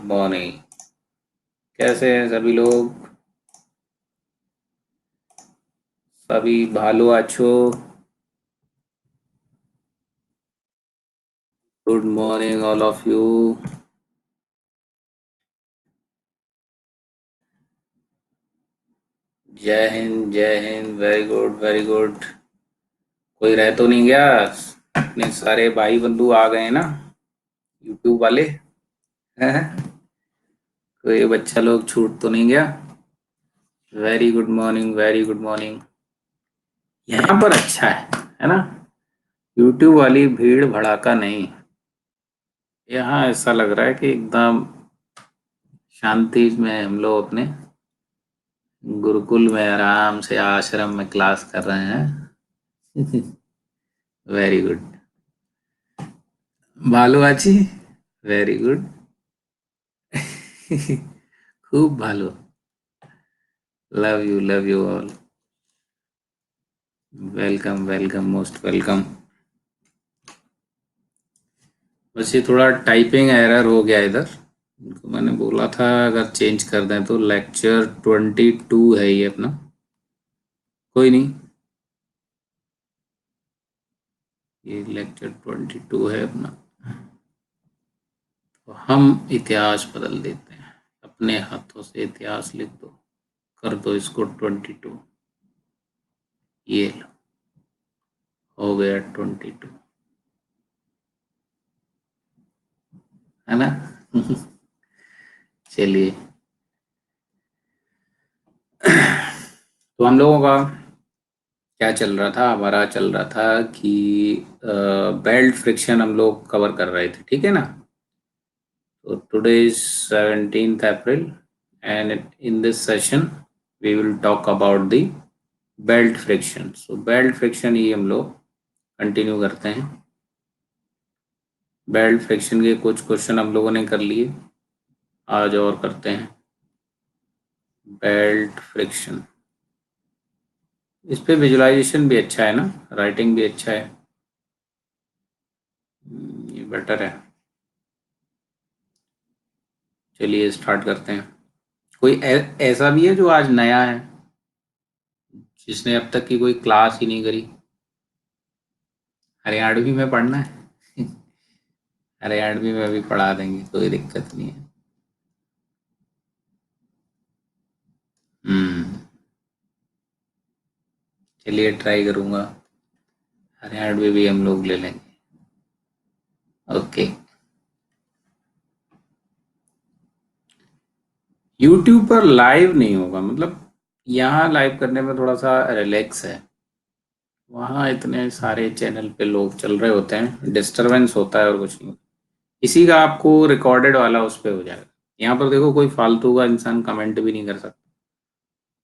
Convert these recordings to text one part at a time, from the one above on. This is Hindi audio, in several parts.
मॉर्निंग। कैसे हैं सभी लोग? सभी भालो अच्छो। Good morning all of you. जय हिंद जय Hind. Very good very good. कोई रह तो नहीं गया? अपने सारे भाई बंधु आ गए हैं ना, यूट्यूब वाले? हैं? कोई बच्चा लोग छूट तो नहीं गया? Very good morning very good morning. यहाँ पर अच्छा है ना? यूट्यूब वाली भीड़ भड़ाका नहीं। यहाँ ऐसा लग रहा है कि एकदम शांति में हम लोग अपने गुरुकुल में आराम से आश्रम में क्लास कर रहे हैं। Very good. भालू आची। Very good. खूब भालू। Love you all. Welcome welcome most welcome. बस ये थोड़ा टाइपिंग एरर हो गया इधर। उनको मैंने बोला था अगर चेंज कर दें तो। लेक्चर 22 है ये अपना। कोई नहीं, ये लेक्चर 22 है अपना। तो हम इतिहास बदल देते हैं, अपने हाथों से इतिहास लिख दो। कर दो इसको 22। ये लो, हो गया 22, है ना? चलिए। तो हम लोगों का क्या चल रहा था? हमारा चल रहा था कि बेल्ट फ्रिक्शन हम लोग कवर कर रहे थे, ठीक है ना? तो today is 17th April and in this session we will talk about the belt friction. So belt friction ही हम लोग कंटिन्यू करते हैं। बेल्ट फ्रिक्शन के कुछ क्वेश्चन हम लोगों ने कर लिए, आज और करते हैं। बेल्ट फ्रिक्शन, इस पे विजुअलाइजेशन भी अच्छा है ना, राइटिंग भी अच्छा है। ये बेटर है। चलिए स्टार्ट करते हैं। कोई ऐसा भी है जो आज नया है, जिसने अब तक की कोई क्लास ही नहीं करी? हरियाणवी में पढ़ना है? हरियाणवी में भी पढ़ा देंगे, कोई दिक्कत नहीं है। हम्म। चलिए ट्राई करूंगा। हरियाणवी भी हम लोग ले लेंगे। ओके। यूट्यूब पर लाइव नहीं होगा, मतलब यहाँ लाइव करने में थोड़ा सा रिलैक्स है। वहाँ इतने सारे चैनल पे लोग चल रहे होते हैं, डिस्टरबेंस होता है और कुछ नहीं। इसी का आपको रिकॉर्डेड वाला उस पे हो जाएगा। यहाँ पर देखो, कोई फालतू का इंसान कमेंट भी नहीं कर सकता।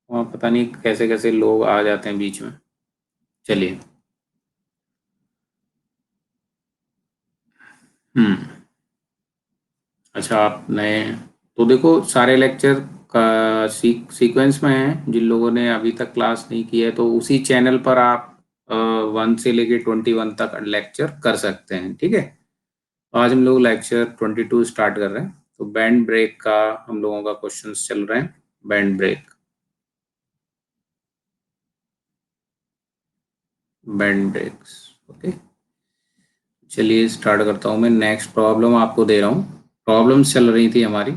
वहाँ पता नहीं कैसे कैसे लोग आ जाते हैं बीच में। चलिए। हम्म। अच्छा, आप नए हैं तो देखो, सारे लेक्चर का सीक्वेंस में है। जिन लोगों ने अभी तक क्लास नहीं की है तो उसी चैनल पर आप 1 से लेके 21 तक लेक्चर कर सकते हैं, ठीक है? आज हम लोग लेक्चर 22 स्टार्ट कर रहे हैं। तो बैंड ब्रेक का हम लोगों का क्वेश्चंस चल रहे हैं। Band break, band breaks. Okay, चलिए स्टार्ट करता हूँ मैं। नेक्स्ट प्रॉब्लम आपको दे रहा हूँ। प्रॉब्लम्स चल रही थी हमारी,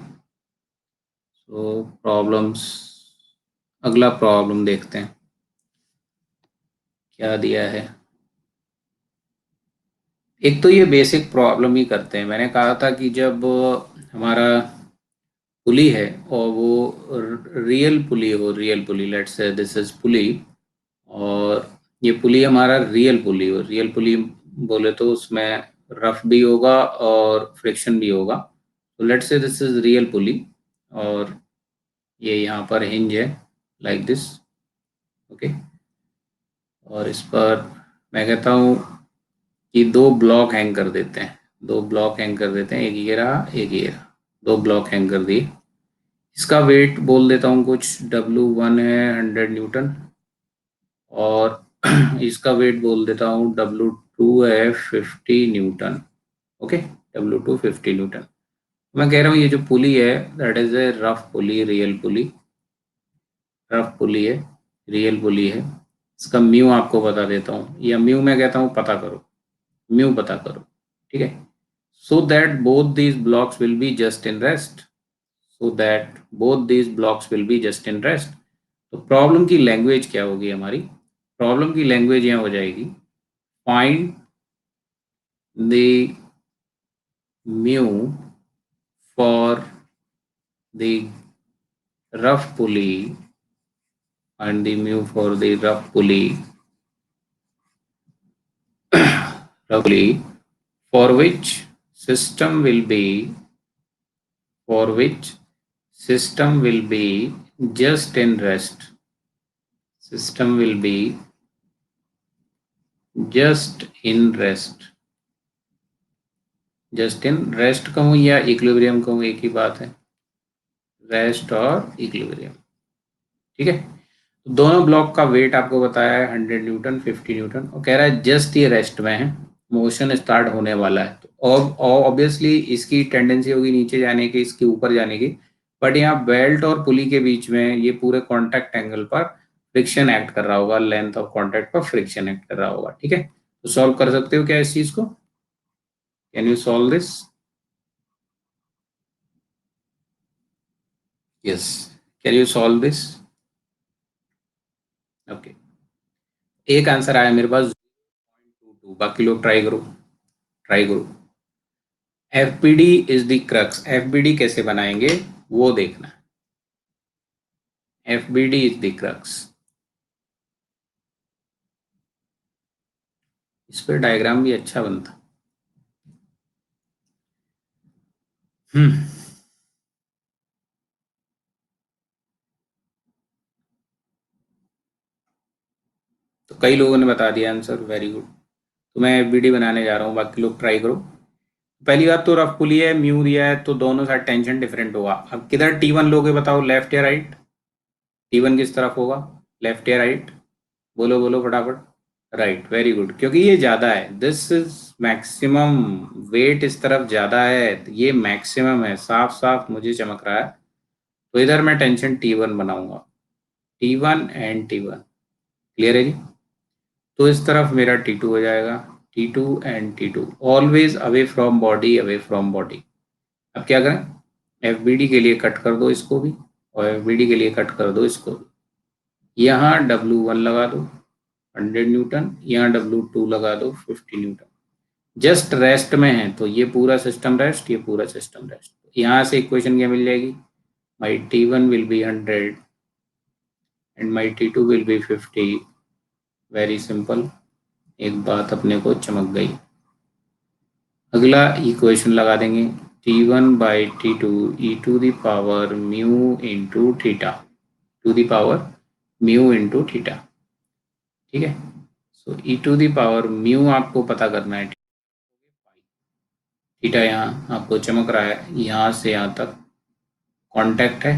तो प्रॉब्लम्स, अगला प्रॉब्लम देखते हैं क्या दिया है। एक तो ये बेसिक प्रॉब्लम ही करते हैं। मैंने कहा था कि जब हमारा पुली है और वो रियल पुली हो, real pulley, let's say this is pulley, और ये पुली हमारा रियल पुली हो। रियल पुली बोले तो उसमें रफ भी होगा और फ्रिक्शन भी होगा। तो let's say this is real पुली, और ये यहाँ पर हिंज है, लाइक दिस। ओके। और इस पर मैं कहता हूँ कि दो ब्लॉक हैंग कर देते हैं। दो ब्लॉक हैंग कर देते हैं, एक ये रहा एक ये रहा। दो ब्लॉक हैंग कर दिए। इसका वेट बोल देता हूँ कुछ, W1 है 100 न्यूटन, और इसका वेट बोल देता हूँ W2 है 50 न्यूटन। Okay, W2 50 Newton. मैं कह रहा हूँ ये जो पुली है that is a rough pulley, real pulley, rough pulley है, रियल पुली है। इसका म्यू आपको बता देता हूँ, या म्यू मैं कहता हूँ पता करो, म्यू पता करो, ठीक है। So that both these blocks will be just in rest, so that both these blocks will be just in rest. तो प्रॉब्लम की लैंग्वेज क्या होगी हमारी? प्रॉब्लम की लैंग्वेज यहाँ हो जाएगी find the mu for the rough pulley and the mu for the rough pulley, rough pulley for which system will be, for which system will be just in rest, system will be just in rest, just in rest कहूँ या इक्विलिब्रियम कहूँ एक ही बात है, रेस्ट और इक्विलिब्रियम, ठीक है। तो दोनों ब्लॉक का वेट आपको बताया है 100 न्यूटन, 50 न्यूटन, और कह रहा है जस्ट ये रेस्ट में है, मोशन स्टार्ट होने वाला है। तो ऑब्वियसली इसकी टेंडेंसी होगी नीचे जाने की, इसके ऊपर जाने की, बट यहाँ बेल्ट और पुली के बीच में ये पूरे कॉन्टैक्ट एंगल पर फ्रिक्शन एक्ट कर रहा होगा, लेंथ ऑफ कॉन्टैक्ट पर फ्रिक्शन एक्ट कर रहा होगा, ठीक है। तो सॉल्व कर सकते हो क्या इस चीज को? Can you solve this? Yes, can you solve this? Okay, एक आंसर आया मेरे पास 0.22, बाकी लोग ट्राई करो, ट्राई करो। FBD is the crux, FBD कैसे बनाएंगे वो देखना, एफबीडी इज द क्रक्स। इस पर डायग्राम भी अच्छा बनता। हम्म, तो कई लोगों ने बता दिया आंसर, वेरी गुड। तो मैं एफबीडी बनाने जा रहा हूँ, बाकी लोग ट्राई करो। पहली बात तो रफ पुली है, म्यू दिया है, तो दोनों साइड टेंशन डिफरेंट होगा। अब किधर टी1 लोगे बताओ, लेफ्ट या राइट? टी1 किस तरफ होगा, लेफ्ट या राइट? बोलो बोलो फटाफट। राइट, वेरी गुड, क्योंकि ये ज्यादा है, दिस इज मैक्सिमम, वेट इस तरफ ज्यादा है, ये मैक्सिमम है, साफ साफ मुझे चमक रहा है। तो इधर मैं टेंशन टी1 बनाऊंगा, टी1 एंड टी1, क्लियर है जी। तो इस तरफ मेरा टी2 हो जाएगा, T2 and T2, always away from body, away from body. अब क्या करें, एफबीडी के लिए कट कर दो इसको भी, और एफबीडी के लिए कट कर दो इसको भी। यहाँ W1 लगा दो 100 न्यूटन, यहाँ W2 लगा दो 50 न्यूटन। जस्ट रेस्ट में है तो ये पूरा सिस्टम रेस्ट, ये पूरा सिस्टम रेस्ट। यहाँ से इक्वेशन क्या मिल जाएगी, माई T1 will be 100 and my T2 will be 50। Very simple, एक बात अपने को चमक गई। अगला इक्वेशन लगा देंगे, T1 by T2 e to the power mu into theta, to the power mu into theta, ठीक है। So e to the power mu आपको पता करना है, थीटा यहाँ आपको चमक रहा है, यहाँ से यहाँ तक कांटेक्ट है,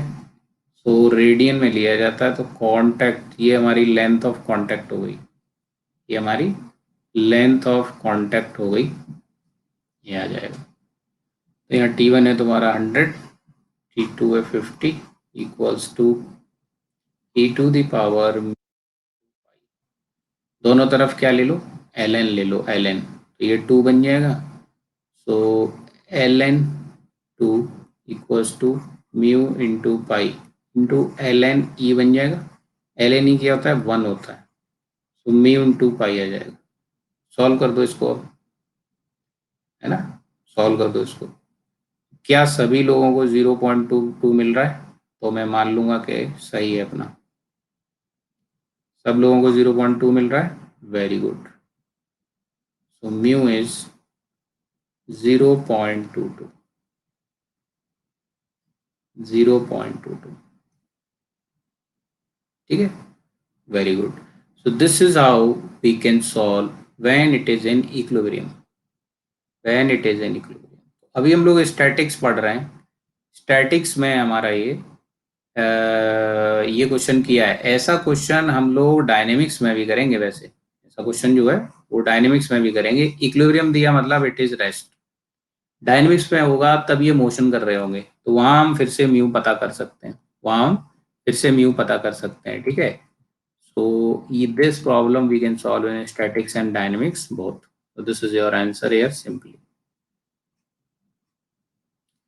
सो रेडियन में लिया जाता है। तो कांटेक्ट, ये हमारी लेंथ ऑफ कांटेक्ट हो गई, ये हमारी लेंथ ऑफ कांटेक्ट हो गई, ये आ जाएगा। तो यहाँ T1 है तुम्हारा 100, T2 है 50, equals to e to the power, दोनों तरफ क्या ले लो, ln ले लो, ln, तो ये 2 बन जाएगा। So ln 2 equals to mu into pi into ln e बन जाएगा। ln ई क्या होता है, 1 होता है, तो म्यू इंटू पाई आ जाएगा। सॉल्व कर दो इसको अब, है ना, सॉल्व कर दो इसको। क्या सभी लोगों को 0.22 मिल रहा है? तो मैं मान लूंगा कि सही है अपना, सब लोगों को 0.2 मिल रहा है, very good. So mu is 0.22, 0.22, ठीक है, very good. So this is how we can solve when it is in equilibrium, when it is in equilibrium. अभी हम लोग स्टैटिक्स पढ़ रहे हैं, स्टैटिक्स में हमारा ये क्वेश्चन किया है। ऐसा क्वेश्चन हम लोग डायनेमिक्स में भी करेंगे, वैसे ऐसा क्वेश्चन जो है वो डायनेमिक्स में भी करेंगे। इक्विलिब्रियम दिया मतलब इट इज रेस्ट, डायनेमिक्स में होगा तब ये मोशन कर रहे होंगे, तो वहां हम फिर से म्यू पता कर सकते हैं, वहां हम फिर से म्यू पता कर सकते हैं, ठीक है। So this problem we can solve in statics and dynamics both, so this is your answer here simply.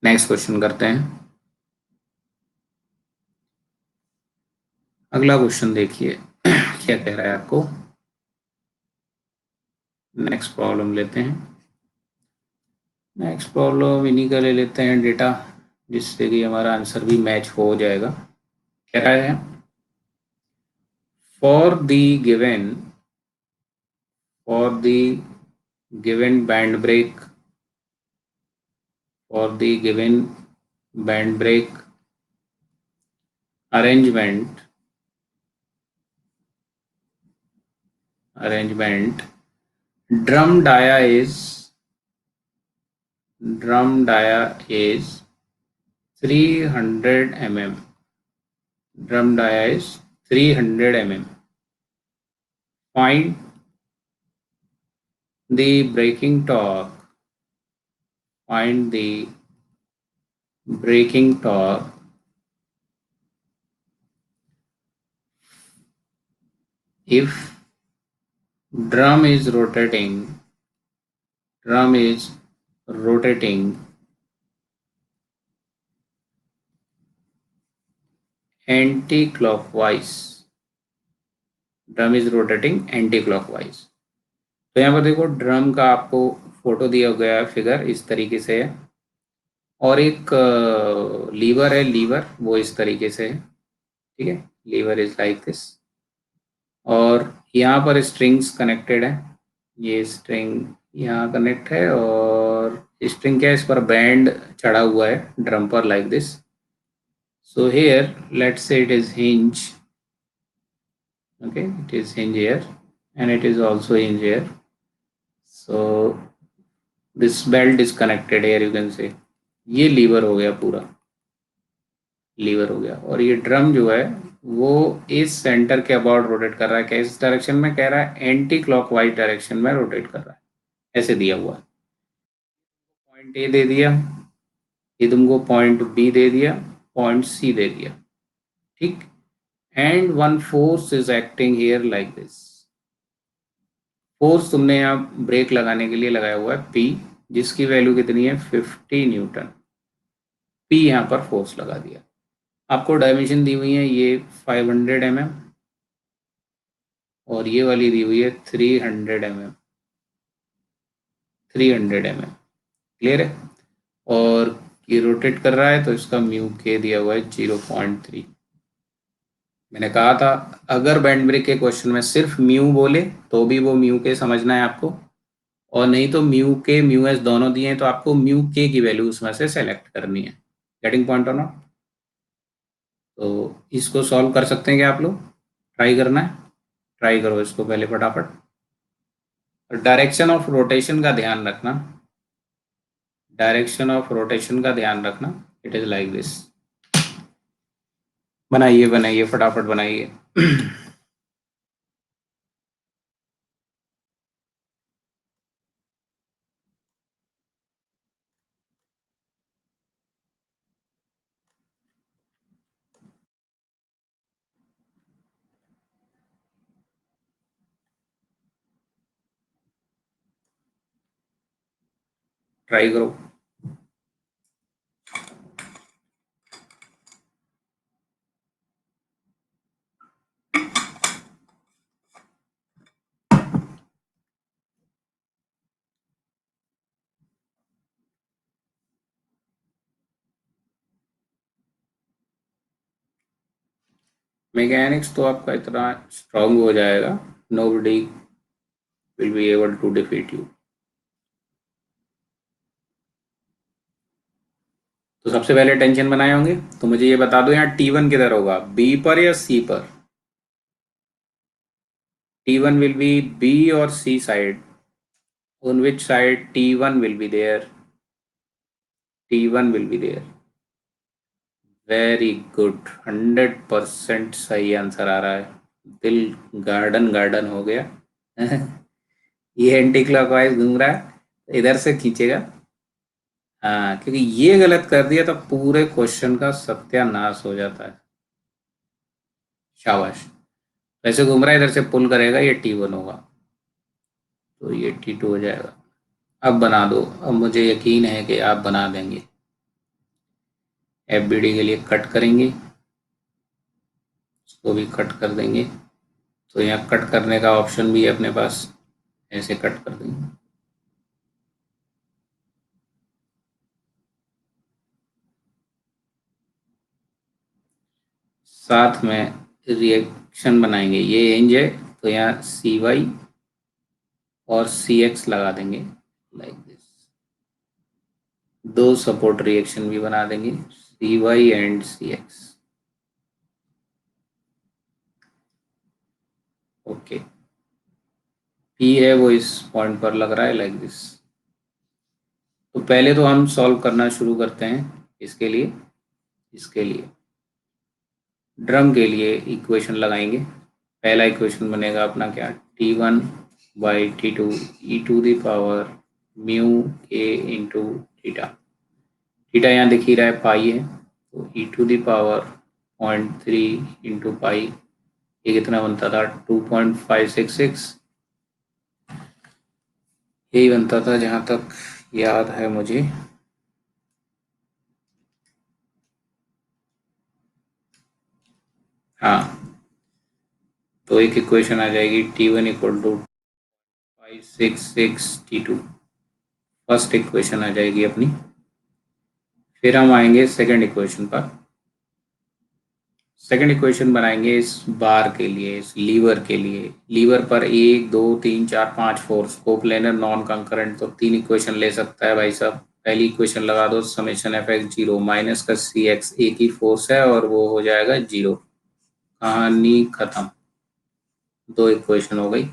Next question करते हैं। अगला क्वेश्चन देखिए क्या कह रहा है आपको। नेक्स्ट प्रॉब्लम लेते हैं। नेक्स्ट प्रॉब्लम इन्हीं का ले लेते हैं डेटा, जिससे कि हमारा आंसर भी मैच हो जाएगा। कह रहा है for the given for the given band break for the given band break arrangement drum dia is 300 mm. Drum dia is 300 mm. Find the breaking torque. Find the breaking torque if drum is rotating anti-clockwise. Drum is rotating anti-clockwise. तो यहाँ पर देखो ड्रम का आपको फोटो दिया गया है, फिगर इस तरीके से है, और एक लीवर है, लीवर वो इस तरीके से है, ठीक है। लीवर इज लाइक दिस, और यहाँ पर स्ट्रिंग्स कनेक्टेड है, ये स्ट्रिंग यहाँ कनेक्ट है, और स्ट्रिंग क्या है, इस पर बैंड चढ़ा हुआ है ड्रम पर like this. So here let's say it is hinge, okay, it is hinge here and it is also hinge here. So this belt is connected here, you can say ये लीवर हो गया, पूरा लीवर हो गया, और ये ड्रम जो है वो इस सेंटर के अबाउट रोटेट कर रहा है। किस डायरेक्शन में कह रहा है, एंटी क्लॉकवाइज डायरेक्शन में रोटेट कर रहा है, ऐसे दिया हुआ है। पॉइंट ए दे दिया, ये तुमको पॉइंट बी दे दिया, पॉइंट सी दे दिया, ठीक। And one force is acting here like this. Force तुमने यहाँ ब्रेक लगाने के लिए लगाया हुआ है पी, जिसकी वैल्यू कितनी है 50 न्यूटन। पी यहाँ पर फोर्स लगा दिया। आपको डायमेंशन दी हुई है ये 500 mm और ये वाली दी हुई है 300 mm, 300 mm, क्लियर है। और ये रोटेट कर रहा है तो इसका म्यू के दिया हुआ है 0.3। मैंने कहा था अगर बैंड ब्रेक के क्वेश्चन में सिर्फ म्यू बोले तो भी वो म्यू के समझना है आपको, और नहीं तो म्यू के म्यू एस दोनों दिए हैं तो आपको म्यू के की वैल्यू उसमें से सेलेक्ट करनी है। गेटिंग पॉइंट और नॉट। तो इसको सॉल्व कर सकते हैं क्या आप लोग, ट्राई करना है, ट्राई करो इसको पहले फटाफट। डायरेक्शन ऑफ रोटेशन का ध्यान रखना, डायरेक्शन ऑफ रोटेशन का ध्यान रखना, इट इज लाइक दिस। बनाइए बनाइए फटाफट बनाइए ट्राई करो। मैकेनिक्स तो आपका इतना स्ट्रांग हो जाएगा, nobody will be able to defeat you. तो सबसे पहले टेंशन बनाए होंगे, तो मुझे ये बता दो यहाँ T1 किधर होगा, बी पर या सी पर। T1 will be B or C side, on which side T1 will be there, T1 will be there। Very good, 100% सही आंसर आ रहा है, दिल गार्डन गार्डन हो गया ये एंटी क्लॉकवाइज घूम रहा है, इधर से खींचेगा, हाँ, क्योंकि ये गलत कर दिया तो पूरे क्वेश्चन का सत्यानाश हो जाता है। शाबाश। वैसे घूम रहा है इधर से पुल करेगा, ये T1 होगा, तो ये T2 हो जाएगा। अब बना दो, अब मुझे यकीन है कि आप बना देंगे। FBD के लिए कट करेंगे, इसको भी कट कर देंगे। तो यहाँ कट करने का ऑप्शन भी है अपने पास, ऐसे कट कर देंगे। साथ में रिएक्शन बनाएंगे, ये रेंज है तो यहाँ CY और CX लगा देंगे लाइक दिस। दो सपोर्ट रिएक्शन भी बना देंगे, CY and CX। Okay, P है वो इस पॉइंट पर लग रहा है लाइक दिस। तो पहले तो हम सॉल्व करना शुरू करते हैं इसके लिए। इसके लिए ड्रम के लिए इक्वेशन लगाएंगे। पहला इक्वेशन बनेगा अपना क्या, T1 by T2 e⁻⁴ mu k into theta. Theta यहाँ दिख ही रहा है, पाई है, तो e⁻⁴ इंटू पाई, ये कितना बनता था 2.566, यही बनता था जहाँ तक याद है मुझे। हाँ, तो एक इक्वेशन आ जाएगी T1 equal to 566 T2, first equation आ जाएगी अपनी। फिर हम आएंगे सेकंड इक्वेशन पर। सेकंड इक्वेशन बनाएंगे इस बार के लिए, इस लीवर के लिए। लीवर पर 1 2 3 4 5 फोर्स, कोप्लेनर नॉन कंकरेंट, तो तीन इक्वेशन ले सकता है भाई साहब। पहली इक्वेशन लगा दो, समेशन Fx 0 माइनस का Cx, एक ही फोर्स है और वो हो जाएगा 0। कहानी खत्म, दो इक्वेशन हो गई।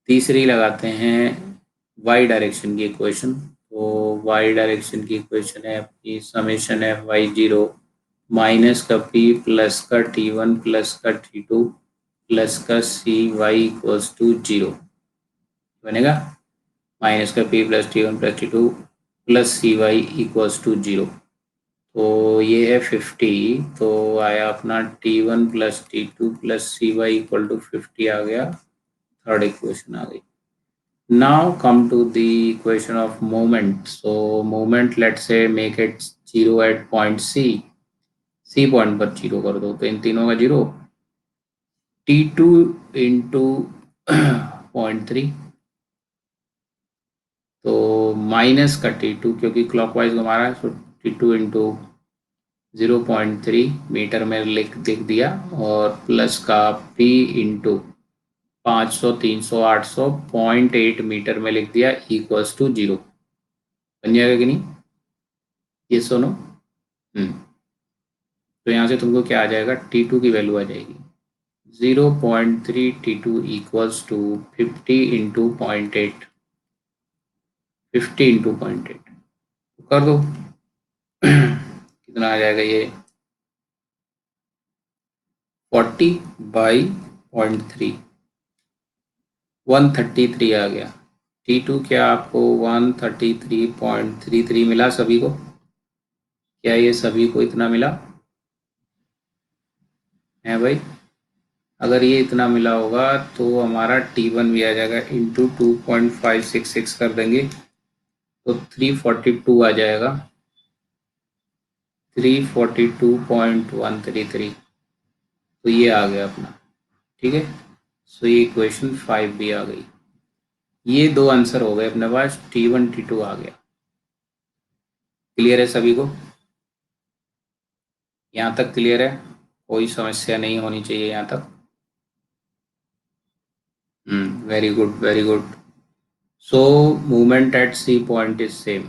तीसरी लगाते हैं वाई डायरेक्शन की इक्वेशन। तो वाई डायरेक्शन की इक्वेशन है आपकी समेशन Fy 0 माइनस का P प्लस का T1 प्लस का T2 प्लस का CY इक्वल्स टू 0 बनेगा। माइनस का P plus T1 plus T2 plus CY equals to 0। तो ये है 50, तो आया अपना T1 plus T2 plus CY equal to 50 आ गया। थर्ड इक्वेशन आ गई। Now come to the equation of moment. So moment, let's say make it 0 at point C. C point पर 0 कर दो, तो इन तीनों का 0। T2 इंटू .3, तो माइनस का T2 क्योंकि क्लॉकवाइज घुमा रहा है, तो T2 इंटू 0.3 मीटर में लिख दिया, और प्लस का P इंटू 500 300 800 0.8 मीटर में लिख दिया, इक्वल्स टू 0। बन जाएगा कि नहीं, ये सुनो। तो यहाँ से तुमको क्या आ जाएगा, T2 की वैल्यू आ जाएगी 0.3 T2 equals to 50 into 0.8, 50 into 0.8 कर दो। कितना आ जाएगा ये, 40 बाई 0.3, 133 आ गया। T2 क्या आपको 133.33 मिला सभी को? क्या ये सभी को इतना मिला है भाई? अगर ये इतना मिला होगा तो हमारा T1 भी आ जाएगा, इंटू 2.566 कर देंगे तो 342 आ जाएगा, 342.133। तो ये आ गया अपना, ठीक है। सो ये इक्वेशन 5 भी आ गई। ये दो आंसर हो गए अपने पास, T1 T2 आ गया। क्लियर है सभी को? यहाँ तक क्लियर है? कोई समस्या नहीं होनी चाहिए यहाँ तक। Very good, very good. So movement at C point is same,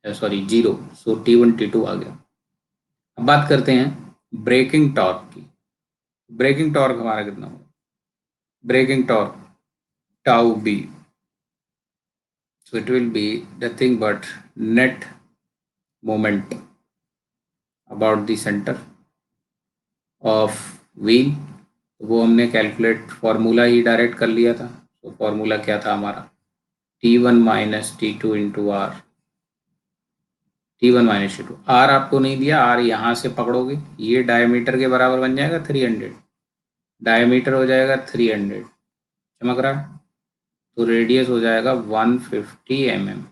sorry 0। सो T1 T2 आ गया। अब बात करते हैं ब्रेकिंग टॉर्क की। ब्रेकिंग टॉर्क हमारा कितना होगा? Braking torque tau B, so it will be nothing but net moment about the center of wheel। वो हमने कैलकुलेट फार्मूला ही डायरेक्ट कर लिया था। तो फार्मूला क्या था हमारा, T1 minus T2 into R. T1 minus T2, R आपको नहीं दिया, आर यहाँ से पकड़ोगे, ये डायमीटर के बराबर बन जाएगा 300, डायमीटर हो जाएगा 300, चमक रहा है, तो रेडियस हो जाएगा 150 mm,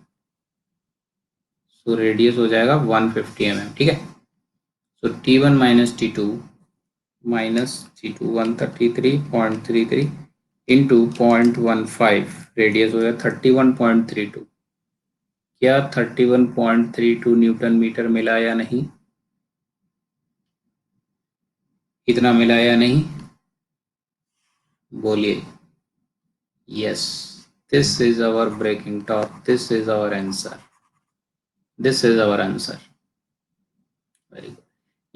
सो रेडियस हो जाएगा 150 mm, ठीक है। सो T1 minus T2 133.33 into 0.15, radius हो जाएगा 31.32। क्या 31.32 न्यूटन मीटर मिला या नहीं? कितना मिला या नहीं, बोलिए। Yes, this is our braking torque, this is our answer, this is our answer. Very good.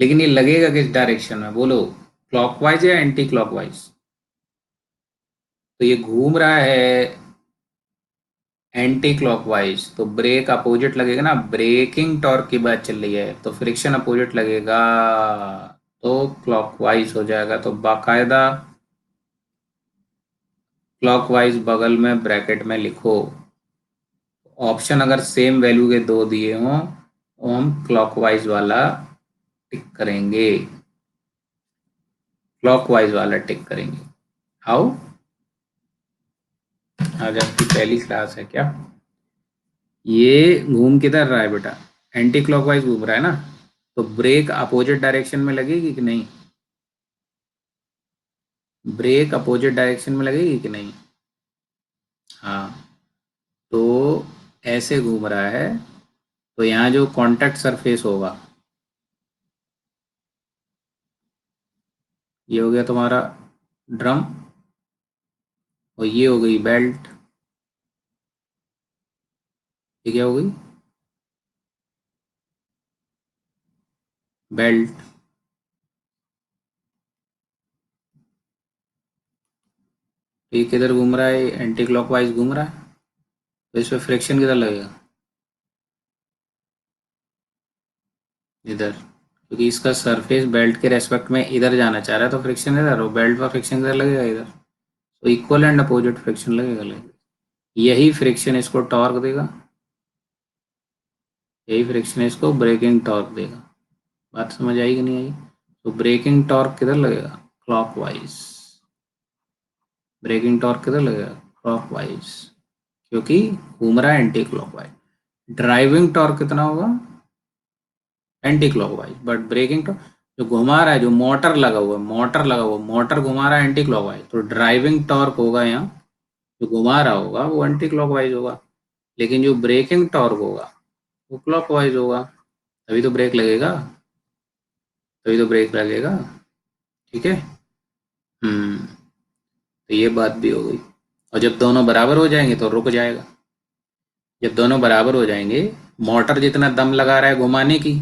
लेकिन ये लगेगा किस डायरेक्शन में, बोलो, क्लॉकवाइज या एंटी क्लॉकवाइज? तो ये घूम रहा है एंटी क्लॉकवाइज, तो ब्रेक अपोजिट लगेगा ना, ब्रेकिंग टॉर्क की बात चल रही है, तो फ्रिक्शन अपोजिट लगेगा, तो क्लॉकवाइज हो जाएगा। तो बाकायदा क्लॉकवाइज बगल में ब्रैकेट में लिखो। ऑप्शन अगर सेम वैल्यू के दो दिए हों तो हम क्लॉकवाइज वाला टिक करेंगे, क्लॉकवाइज वाला टिक करेंगे। हाउ? आज आपकी पहली क्लास है क्या? ये घूम किधर रहा है बेटा? एंटी क्लॉकवाइज घूम रहा है ना, तो ब्रेक अपोजिट डायरेक्शन में लगेगी कि नहीं? ब्रेक अपोजिट डायरेक्शन में लगेगी कि नहीं? हाँ, तो ऐसे घूम रहा है, तो यहाँ जो कांटेक्ट सरफेस होगा, ये हो गया तुम्हारा ड्रम, और ये हो गई बेल्ट। ये क्या हो गई? बेल्ट। ये किधर घूम रहा है? एंटी क्लॉकवाइज घूम रहा है, तो इस पे फ्रिक्शन किधर लगेगा? इधर, क्योंकि इसका सरफेस बेल्ट के रेस्पेक्ट में इधर जाना चाह रहा है, तो फ्रिक्शन इधर, और बेल्ट पर फ्रिक्शन इधर लगेगा इधर, तो इक्वल एंड अपोजिट फ्रिक्शन लगेगा। यही फ्रिक्शन इसको टॉर्क देगा, यही फ्रिक्शन इसको ब्रेकिंग टॉर्क देगा। बात समझ आई कि नहीं आई? तो ब्रेकिंग टॉर्क किधर लगेगा? क्लॉकवाइज। ब्रेकिंग टॉर्क किधर लगेगा? क्लॉकवाइज, क्योंकि घूम रहा है एंटी क्लॉकवाइज। ड्राइविंग टॉर्क कितना होगा? Anti clockwise, but braking torque, जो घुमा रहा है, जो मोटर घुमा रहा है एंटी क्लॉकवाइज, तो ड्राइविंग टॉर्क होगा यहाँ, जो घुमा रहा होगा वो एंटी क्लॉकवाइज होगा, लेकिन जो ब्रेकिंग टॉर्क होगा वो क्लॉकवाइज होगा। तभी तो ब्रेक लगेगा, तभी तो ब्रेक लगेगा, ठीक है। तो ये बात भी हो गई। और जब दोनों बराबर हो जाएंगे तो रुक जाएगा। जब दोनों बराबर हो जाएंगे, मोटर जितना दम लगा रहा है घुमाने की,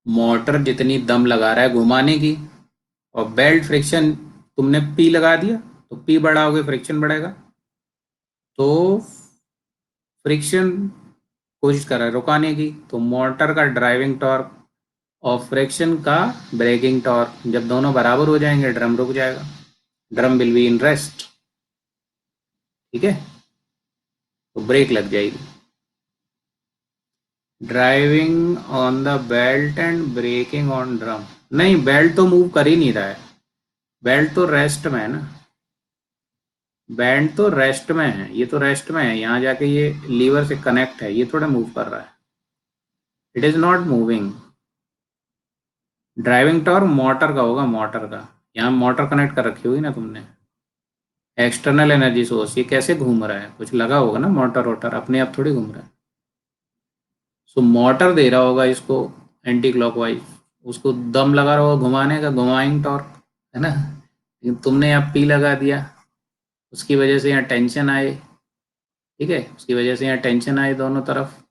मोटर जितनी दम लगा रहा है घुमाने की, और बेल्ट फ्रिक्शन तुमने पी लगा दिया, तो पी बढ़ाओगे फ्रिक्शन बढ़ेगा, तो फ्रिक्शन कोशिश कर रहा है रुकाने की, तो मोटर का ड्राइविंग टॉर्क और फ्रिक्शन का ब्रेकिंग टॉर्क जब दोनों बराबर हो जाएंगे, ड्रम रुक जाएगा, drum will be in rest, ठीक है, तो ब्रेक लग जाएगी। Driving on the belt and braking on drum, नहीं, बेल्ट तो मूव कर ही नहीं रहा है, बेल्ट तो रेस्ट में है ना, बैंड तो रेस्ट में है, ये तो रेस्ट में है, यहाँ जाके ये लीवर से कनेक्ट है, ये थोड़ा मूव कर रहा है, it is not moving. Driving torque motor का होगा, मोटर का, यहाँ मोटर कनेक्ट कर रखी होगी ना तुमने, एक्सटर्नल एनर्जी सोर्स, ये कैसे घूम रहा है, कुछ लगा होगा ना, मोटर वोटर अपने आप थोड़ी घूम रहा है, सो मोटर दे रहा होगा इसको एंटी क्लॉकवाइज, उसको दम लगा रहा होगा घुमाने का, घुमाइंग टॉर्क, है ना, लेकिन तुमने यहाँ पी लगा दिया, उसकी वजह से यहाँ टेंशन आए, ठीक है, उसकी वजह से यहाँ टेंशन आए दोनों तरफ,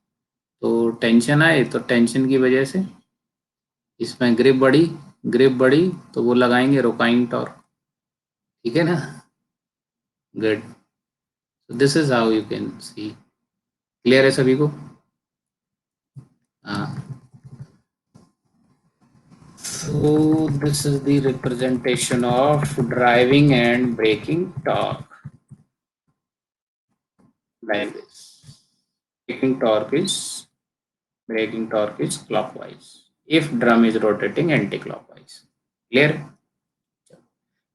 तो टेंशन आए, तो टेंशन की वजह से इसमें ग्रिप बढ़ी, तो वो लगाएंगे रोकाइंग टॉर्क, ठीक है ना। Good, so this is how you can see, clear है सभी को? हाँ, so this is the representation of driving and braking torque, like this. Braking torque is braking torque is clockwise if drum is rotating anti-clockwise. Clear?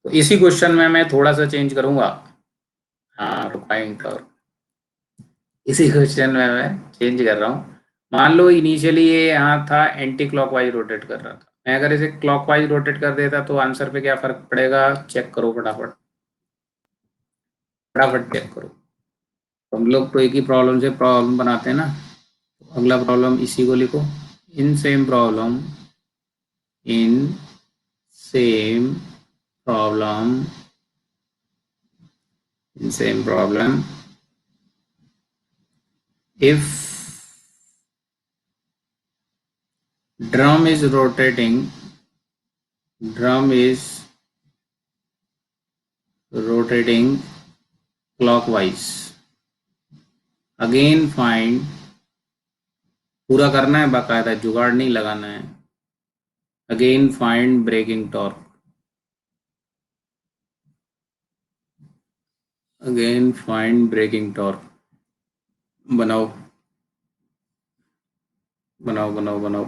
तो इसी क्वेश्चन में मैं थोड़ा सा चेंज करूंगा. हाँ, रिक्वायरिंग टॉर्क इसी क्वेश्चन में मैं चेंज कर रहा हूँ. मान लो इनिशियली ये यहाँ था एंटी क्लॉकवाइज रोटेट कर रहा था. मैं अगर इसे क्लॉकवाइज रोटेट कर देता तो आंसर पे क्या फर्क पड़ेगा? चेक करो फटाफट, फटाफट चेक करो. हम लोग तो एक ही प्रॉब्लम से प्रॉब्लम बनाते हैं ना. अगला प्रॉब्लम इसी को लिखो. In same problem, in same problem, in same problem if drum is rotating, drum is rotating clockwise, again find, पूरा करना है बाकायदा, जुगाड़ नहीं लगाना है. Again find braking torque, again find braking torque. बनाओ बनाओ बनाओ बनाओ.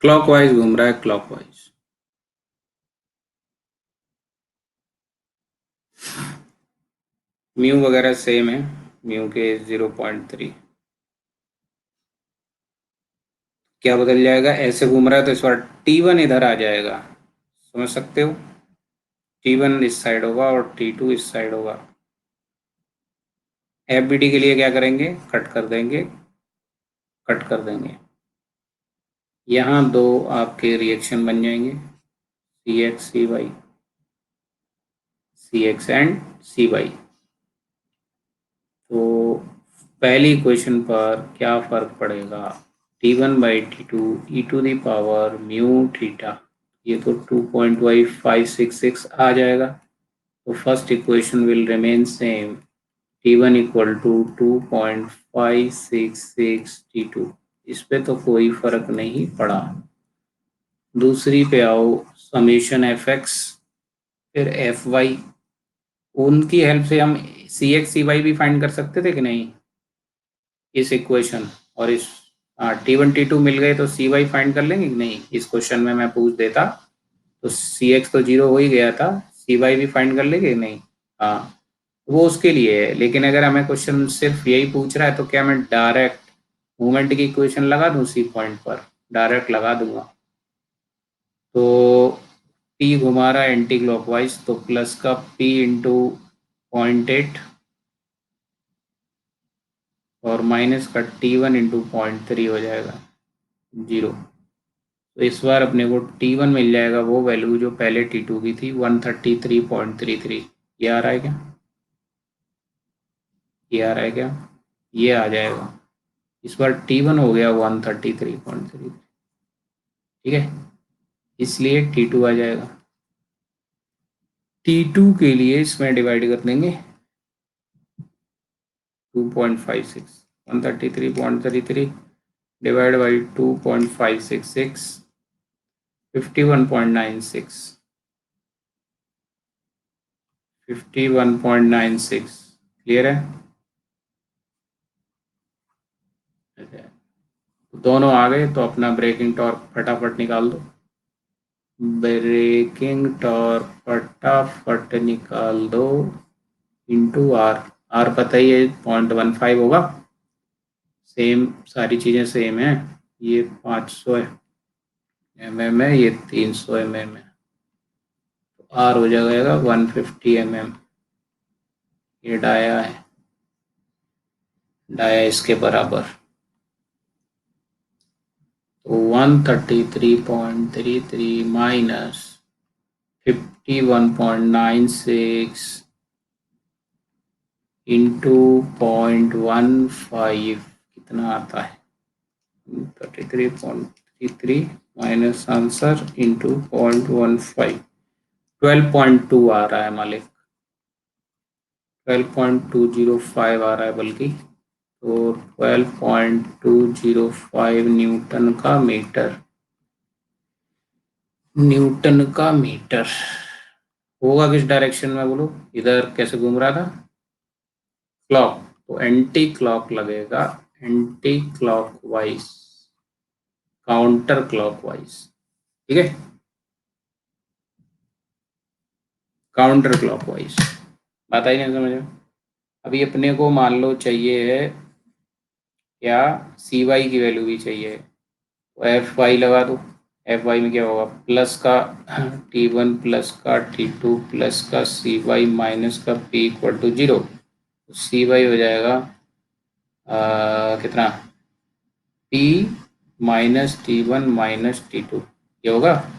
क्लॉकवाइज घूम रहा है, क्लॉकवाइज. म्यू वगैरह सेम है, म्यू के 0.3. क्या बदल जाएगा? ऐसे घूम रहा है तो इस बार T1 इधर आ जाएगा, समझ सकते हो. T1 इस साइड होगा और T2 इस साइड होगा. FBD के लिए क्या करेंगे? कट कर देंगे, कट कर देंगे. यहाँ दो आपके रिएक्शन बन जाएंगे, CX CY, CX and CY. तो पहली इक्वेशन पर क्या फर्क पड़ेगा? T1/T2 e to the power mu theta, ये तो 2.566 आ जाएगा. तो first equation will remain same, T1 equal to 2.566 T2. इस पे तो कोई फर्क नहीं पड़ा. दूसरी पे आओ, समेशन FX फिर FY. उनकी हेल्प से हम CX CY भी फाइंड कर सकते थे कि नहीं, इस इक्वेशन. और इस T1 T2 मिल गए तो CY फाइंड कर लेंगे कि नहीं. इस क्वेश्चन में मैं पूछ देता तो CX तो 0 हो ही गया था, CY भी फाइंड कर लेंगे कि नहीं. हाँ, वो उसके लिए है. लेकिन अगर हमें क्वेश्चन सिर्फ यही पूछ रहा है तो क्या मैं डायरेक्ट मूवमेंट की इक्वेशन लगा दूं उसी पॉइंट पर? डायरेक्ट लगा दूंगा. तो P घुमा रहा है एंटी क्लॉकवाइज, तो प्लस का P इंटू 0.8 और माइनस का T1 इंटू 0.3 हो जाएगा 0. तो इस बार अपने को T1 मिल जाएगा वो वैल्यू जो पहले T2 की थी, 133.33. ये आ रहा है क्या? ये आ रहा है क्या? ये आ जाएगा. इस बार T1 हो गया 133.33. ठीक है, इसलिए T2 आ जाएगा. T2 के लिए इसमें डिवाइड कर देंगे 2.56, 133.33 डिवाइड बाई 2.566, 51.96, 51.96. क्लियर है? दोनों आ गए तो अपना ब्रेकिंग टॉर्क फटाफट निकाल दो. ब्रेकिंग टॉर्क फटाफट निकाल दो इंटू आर. आर पता ही है 0.15 होगा. सेम, सारी चीज़ें सेम है. ये 500 mm है, ये 300 mm है. तो आर हो जाएगा 150 mm. ये डाया है, डाया इसके बराबर. तो 133.33 माइनस 51.96 इंटू 0.15 कितना आता है 33.33 माइनस आंसर इंटू 0.15 12.2 आ रहा है मालिक 12.205 आ रहा है बल्कि तो 12.205 न्यूटन का मीटर होगा किस डायरेक्शन में बोलो इधर कैसे घूम रहा था क्लॉक तो एंटी क्लॉक लगेगा anti clock wise counter clock wise ठीक है काउंटर क्लॉक वाइज बात आई नहीं समझ में अभी अपने को मान लो चाहिए है क्या सी वाई की वैल्यू भी चाहिए तो एफ वाई लगा दो एफ वाई में क्या होगा प्लस का टी वन प्लस का टी टू प्लस का सी वाई माइनस का P equal to zero C Y हो जाएगा कितना P minus T one minus T two ये होगा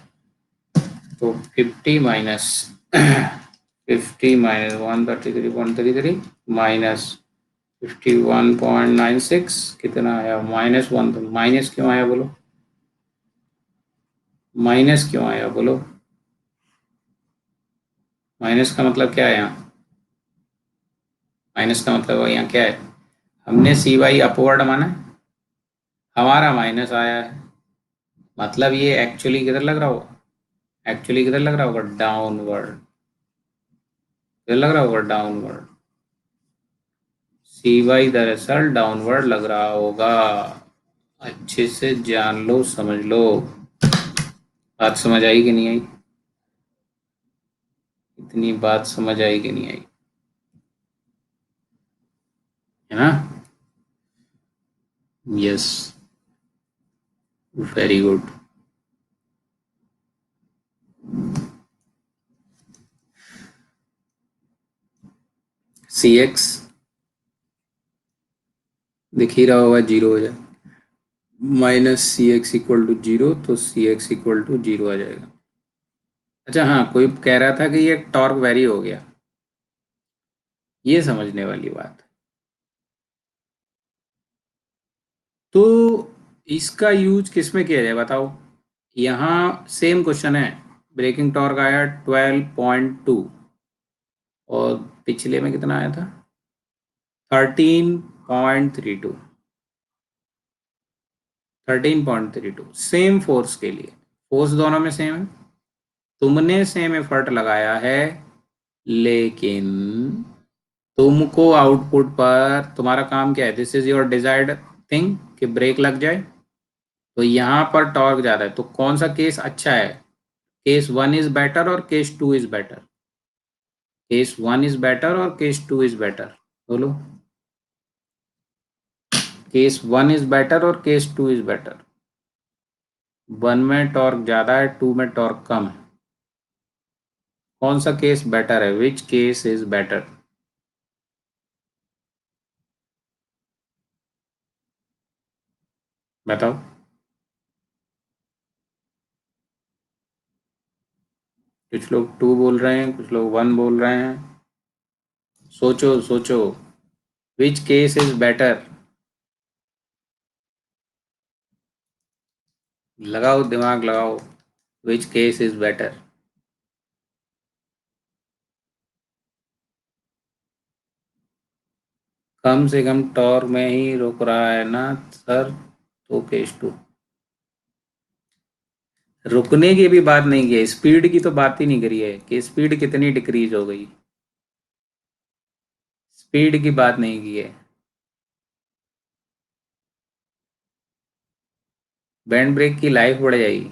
तो 50 माइनस 133.33 माइनस 51.96 कितना आया -1 तो माइनस क्यों आया बोलो माइनस क्यों आया बोलो माइनस का मतलब क्या है यहाँ माइनस का मतलब यहाँ क्या है हमने सी वाई अपवर्ड माना है हमारा माइनस आया है मतलब ये एक्चुअली किधर लग रहा होगा एक्चुअली किधर लग रहा होगा डाउनवर्ड किधर लग रहा होगा डाउनवर्ड सी वाई दरअसल डाउनवर्ड लग रहा होगा अच्छे से जान लो समझ लो बात समझ आई कि नहीं आई इतनी बात समझ आई कि नहीं आई है ना yes very good C X दिख ही रहा होगा जीरो हो जाए minus C X equal to zero तो C X equal to zero आ जाएगा अच्छा हाँ कोई कह रहा था कि ये टॉर्क वेरी हो गया ये समझने वाली बात तो इसका यूज किस में किया जाए बताओ यहाँ सेम क्वेश्चन है ब्रेकिंग टॉर्क आया 12.2 और पिछले में कितना आया था 13.32 13.32 सेम फोर्स के लिए फोर्स दोनों में सेम है तुमने सेम एफर्ट लगाया है लेकिन तुमको आउटपुट पर तुम्हारा काम क्या है this is your desired thing कि ब्रेक लग जाए तो यहाँ पर टॉर्क ज़्यादा है तो कौन सा केस अच्छा है केस वन इज बेटर और case two is better case one is better और केस टू इज बेटर बोलो केस वन इज बेटर और case two is better one में टॉर्क ज़्यादा है टू में टॉर्क कम है कौन सा केस बेटर है विच केस इज बेटर बताओ कुछ लोग टू बोल रहे हैं कुछ लोग वन बोल रहे हैं सोचो सोचो विच केस इज बेटर लगाओ दिमाग लगाओ which case is better come से कम टॉर्क में ही रुक रहा है ना सर तो केस टू रुकने की भी बात नहीं की है स्पीड की तो बात ही नहीं करी है कि स्पीड कितनी डिक्रीज हो गई स्पीड की बात नहीं की है बैंड ब्रेक की लाइफ बढ़ जाएगी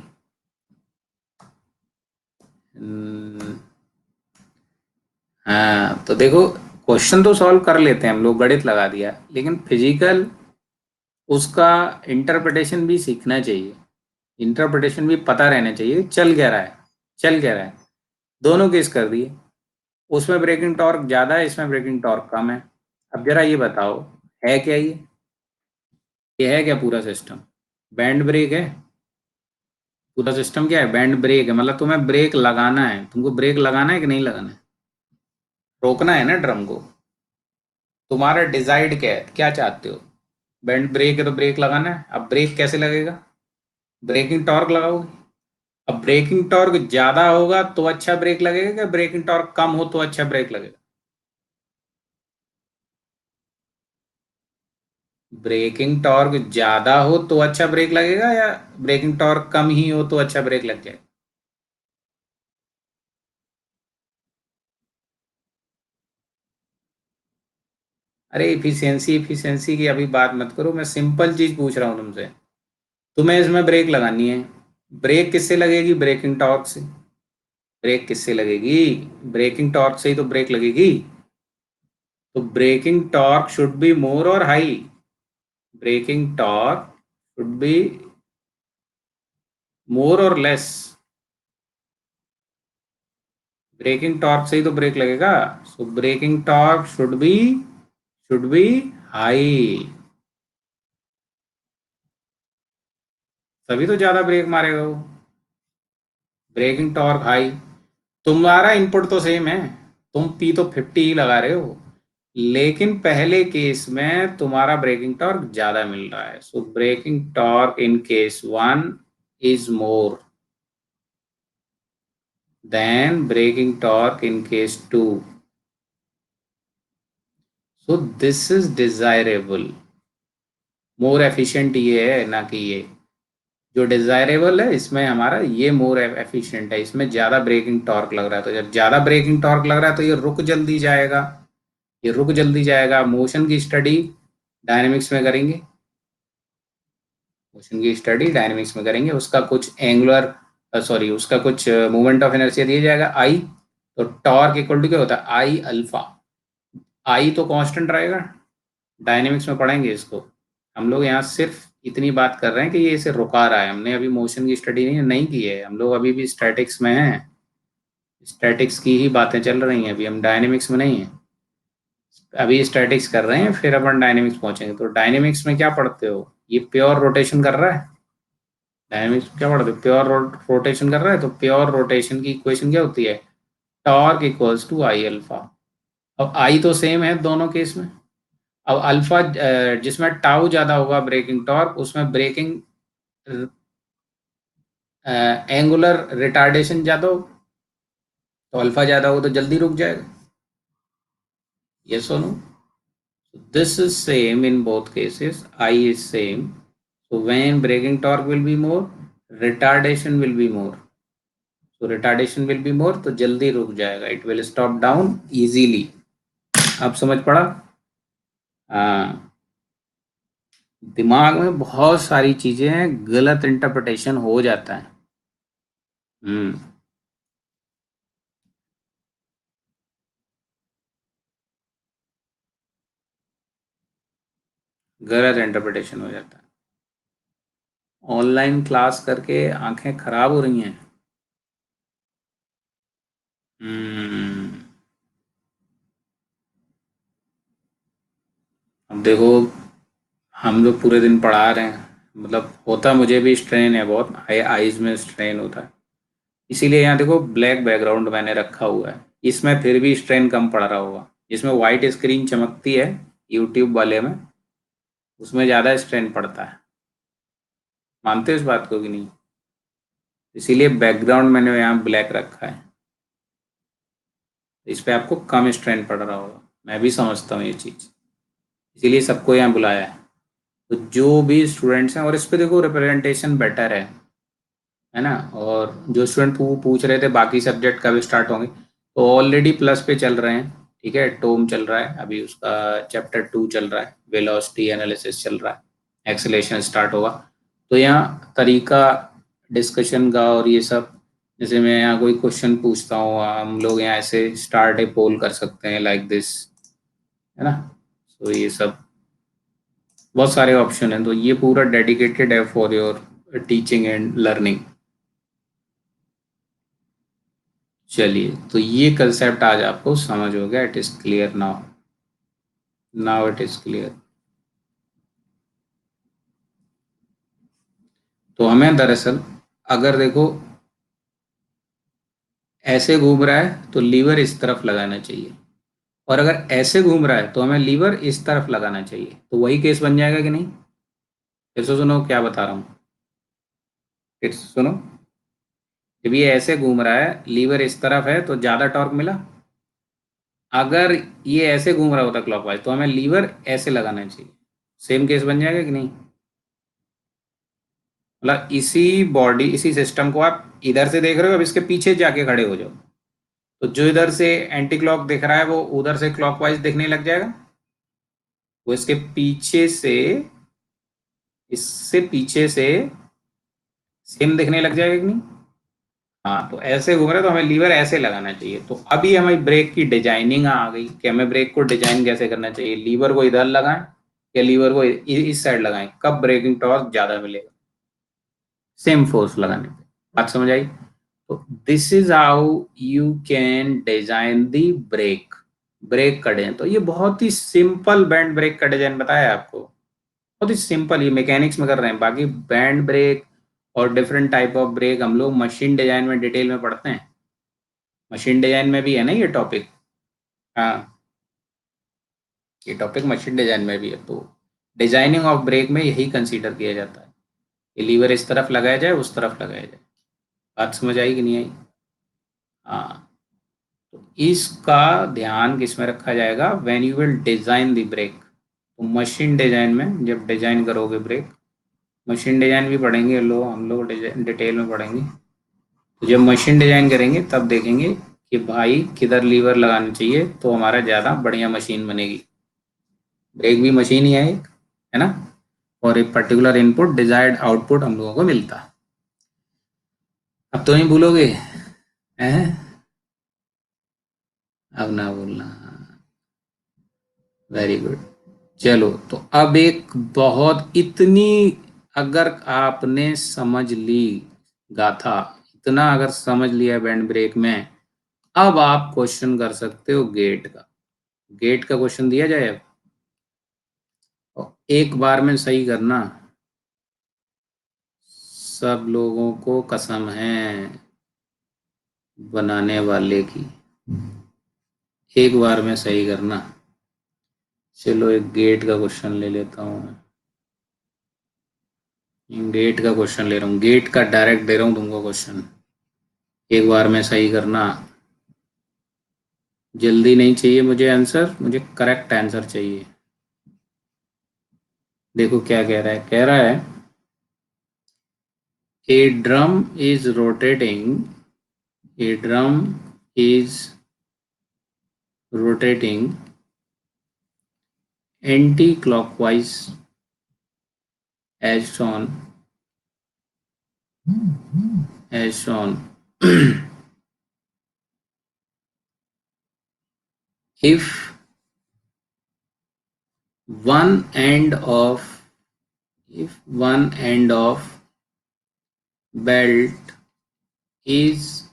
हम्म, हाँ तो देखो क्वेश्चन तो सॉल्व कर लेते हैं हम लोग गणित लगा दिया लेकिन फिजिकल उसका इंटरप्रिटेशन भी सीखना चाहिए इंटरप्रिटेशन भी पता रहना चाहिए चल क्या रहा है चल क्या रहा है दोनों केस कर दिए उसमें ब्रेकिंग टॉर्क ज़्यादा है इसमें ब्रेकिंग टॉर्क कम है अब जरा ये बताओ है क्या ये है क्या पूरा सिस्टम बैंड ब्रेक है पूरा सिस्टम क्या है बैंड ब्रेक है मतलब तुम्हें ब्रेक लगाना है तुमको ब्रेक लगाना है कि नहीं लगाना है रोकना है ना ड्रम को तुम्हारा डिजाइड क्या है, क्या चाहते हो? बैंड ब्रेक है तो ब्रेक लगाना है। अब ब्रेक कैसे लगेगा? ब्रेकिंग टॉर्क लगाओगे। अब ब्रेकिंग टॉर्क ज्यादा होगा तो अच्छा ब्रेक लगेगा, कि ब्रेकिंग टॉर्क कम हो तो अच्छा ब्रेक लगेगा? ब्रेकिंग टॉर्क ज्यादा हो तो अच्छा ब्रेक लगेगा, या ब्रेकिंग टॉर्क कम ही हो तो अच्छा ब्रेक लग जाए? अरे इफिशियंसी इफिशियंसी की अभी बात मत करो, मैं सिंपल चीज पूछ रहा हूँ तुमसे। तुम्हें इसमें ब्रेक लगानी है। ब्रेक किससे लगेगी? ब्रेकिंग टॉर्क से। ब्रेक किससे लगेगी? ब्रेकिंग टॉर्क से ही तो ब्रेक लगेगी। तो braking torque should be more और high. Braking torque should be more और लेस। ब्रेकिंग टॉर्क से ही तो ब्रेक लगेगा। So braking torque should be high. तभी तो ज्यादा ब्रेक मारेगा वो। Braking torque high. तुम्हारा इनपुट तो सेम है। तुम पी तो 50 ही लगा रहे हो, लेकिन पहले केस में तुम्हारा ब्रेकिंग टॉर्क ज्यादा मिल रहा है। So braking torque in case one is more than braking torque in case two. So this is desirable. More efficient ये है ना कि ये। जो डिजायरेबल है इसमें हमारा ये मोर एफिशिएंट है, इसमें ज़्यादा ब्रेकिंग टॉर्क लग रहा है। तो जब ज़्यादा ब्रेकिंग टॉर्क लग रहा है तो ये रुक जल्दी जाएगा। ये रुक जल्दी जाएगा। मोशन की स्टडी डायनेमिक्स में करेंगे। मोशन की स्टडी डायनेमिक्स में करेंगे, उसका कुछ एंगुलर सॉरी उसका कुछ मूवमेंट ऑफ इनर्शिया दिया जाएगा आई। तो टॉर्क इक्वल टू क्या होता है? आई अल्फा। आई तो कांस्टेंट रहेगा। डायनेमिक्स में पढ़ेंगे इसको। हम लोग यहाँ सिर्फ इतनी बात कर रहे हैं कि ये इसे रुका रहा है। हमने अभी मोशन की स्टडी नहीं नहीं की है, हम लोग अभी भी स्टैटिक्स में हैं। स्टैटिक्स की ही बातें चल रही हैं, अभी हम डायनेमिक्स में नहीं हैं। अभी स्टैटिक्स कर रहे हैं, फिर अपन डायनेमिक्स पहुंचेंगे। तो डायनेमिक्स में क्या पढ़ते हो? ये प्योर रोटेशन कर रहा है। डायनेमिक्स में क्या पढ़ते हो? प्योर रोटेशन कर रहा है। तो प्योर रोटेशन की इक्वेशन क्या होती है? Torque equals to I alpha. अब आई तो सेम है दोनों केस में। अब अल्फा जिसमें टाउ ज्यादा होगा ब्रेकिंग टॉर्क, उसमें ब्रेकिंग एंगुलर रिटार्डेशन ज्यादा हो। तो अल्फा ज्यादा हो तो जल्दी रुक जाएगा। यस और no? This is same in both cases, I is same. So when braking torque will be more, retardation will be more. So retardation will be more, तो जल्दी रुक जाएगा। It will stop down easily. आप समझ पड़ा? हाँ। दिमाग में बहुत सारी चीजें हैं, गलत इंटरप्रिटेशन हो जाता है। हम्म। गलत इंटरप्रिटेशन हो जाता है। ऑनलाइन क्लास करके आंखें खराब हो रही हैं। हम्म। अब देखो, हम लोग पूरे दिन पढ़ा रहे हैं, मतलब होता मुझे भी स्ट्रेन है बहुत, आईज में स्ट्रेन होता है। इसीलिए यहाँ देखो ब्लैक बैकग्राउंड मैंने रखा हुआ है। इसमें फिर भी स्ट्रेन कम पड़ रहा होगा। इसमें वाइट स्क्रीन चमकती है यूट्यूब वाले में, उसमें ज़्यादा स्ट्रेन पड़ता है। मानते हो इस बात को कि नहीं? इसीलिए बैकग्राउंड मैंने यहाँ ब्लैक रखा है। इस पे आपको कम स्ट्रेन पड़ रहा होगा, मैं भी समझता हूँ ये चीज़। इसीलिए सबको यहाँ बुलाया है। तो जो भी स्टूडेंट्स हैं, और इस पे देखो रिप्रेजेंटेशन बेटर है ना। और जो स्टूडेंट पूछ रहे थे बाकी सब्जेक्ट कब स्टार्ट होंगे, तो ऑलरेडी प्लस पे चल रहे हैं। ठीक है, टोम चल रहा है अभी, उसका चैप्टर 2 चल रहा है, वेलोसिटी एनालिसिस चल रहा है, एक्सेलेरेशन स्टार्ट होगा। तो यहाँ तरीका डिस्कशन का और ये सब, जैसे मैं यहाँ कोई क्वेश्चन पूछता हूँ, हम लोग यहाँ ऐसे स्टार्ट ए पोल कर सकते हैं लाइक दिस, है ना। तो ये सब बहुत सारे ऑप्शन हैं, तो ये पूरा डेडिकेटेड है for your teaching and learning. चलिए, तो ये कंसेप्ट आज आपको समझ हो गया। It is clear now. Now it is clear. तो हमें दरअसल, अगर देखो ऐसे घूम रहा है तो लीवर इस तरफ लगाना चाहिए, और अगर ऐसे घूम रहा है तो हमें लीवर इस तरफ लगाना चाहिए, तो वही केस बन जाएगा कि नहीं? फिर से सुनो क्या बता रहा हूँ, फिर से सुनो। जब ये ऐसे घूम रहा है, लीवर इस तरफ है, तो ज़्यादा टॉर्क मिला। अगर ये ऐसे घूम रहा होता क्लॉकवाइज, तो हमें लीवर ऐसे लगाना चाहिए। सेम केस बन जाएगा कि नहीं? मतलब इसी बॉडी, इसी सिस्टम को आप इधर से देख रहे हो, अब इसके पीछे जाके खड़े हो जाओ, तो जो इधर से एंटी क्लॉक दिख रहा है वो उधर से क्लॉकवाइज दिखने लग जाएगा। वो इसके पीछे से, इससे पीछे से सेम दिखने लग जाएगा कि नहीं? हाँ, तो ऐसे घूम रहे हैं, तो हमें लीवर ऐसे लगाना चाहिए। तो अभी हमारी ब्रेक की डिजाइनिंग आ गई कि हमें ब्रेक को डिजाइन कैसे करना चाहिए। लीवर को इधर लगाएं या लीवर को इस साइड लगाएं, कब ब्रेकिंग टॉर्क ज्यादा मिलेगा, सेम फोर्स लगाने पे। बात समझ आई? तो this is how you can design the brake. Brake का डिजाइन, तो ये बहुत ही सिंपल बैंड ब्रेक का डिजाइन बताया आपको। बहुत ही सिंपल, ये मैकेनिक्स में कर रहे हैं। बाकी बैंड ब्रेक और डिफरेंट टाइप ऑफ ब्रेक हम लोग मशीन डिजाइन में डिटेल में पढ़ते हैं। मशीन डिजाइन में भी है ना ये टॉपिक। हाँ, ये टॉपिक मशीन डिजाइन में भी है। तो डिजाइनिंग ऑफ ब्रेक में यही कंसीडर किया जाता है कि लीवर इस तरफ लगाया जाए, उस तरफ लगाया जाए। बात समझ आई कि नहीं आई? हाँ, तो इसका ध्यान किस में रखा जाएगा? When you will design the brake. तो मशीन डिजाइन में जब डिजाइन करोगे ब्रेक, मशीन डिजाइन भी पढ़ेंगे लोग, हम लोग डिटेल में पढ़ेंगे। तो जब मशीन डिजाइन करेंगे तब देखेंगे कि भाई किधर लीवर लगानी चाहिए तो हमारा ज़्यादा बढ़िया मशीन बनेगी। ब्रेक भी मशीन ही है एक, है ना? और एक पर्टिकुलर इनपुट डिजायर्ड आउटपुट हम लोगों को मिलता है। अब तो नहीं भूलोगे, हैं? अब ना भूलना। Very good. चलो, तो अब एक बहुत, इतनी अगर आपने समझ ली गाथा, इतना अगर समझ लिया बैंड ब्रेक में, अब आप क्वेश्चन कर सकते हो गेट का। गेट का क्वेश्चन दिया जाए अब, और एक बार में सही करना। सब लोगों को कसम है बनाने वाले की, एक बार में सही करना। चलो एक गेट का क्वेश्चन ले लेता हूँ मैं। गेट का क्वेश्चन ले रहा हूँ, गेट का डायरेक्ट दे रहा हूँ तुमको क्वेश्चन। एक बार में सही करना। जल्दी नहीं चाहिए मुझे आंसर, मुझे करेक्ट आंसर चाहिए। देखो क्या कह रहा है, कह रहा है a drum is rotating, a drum is rotating anti-clockwise as shown, as shown. If one end of, if one end of belt is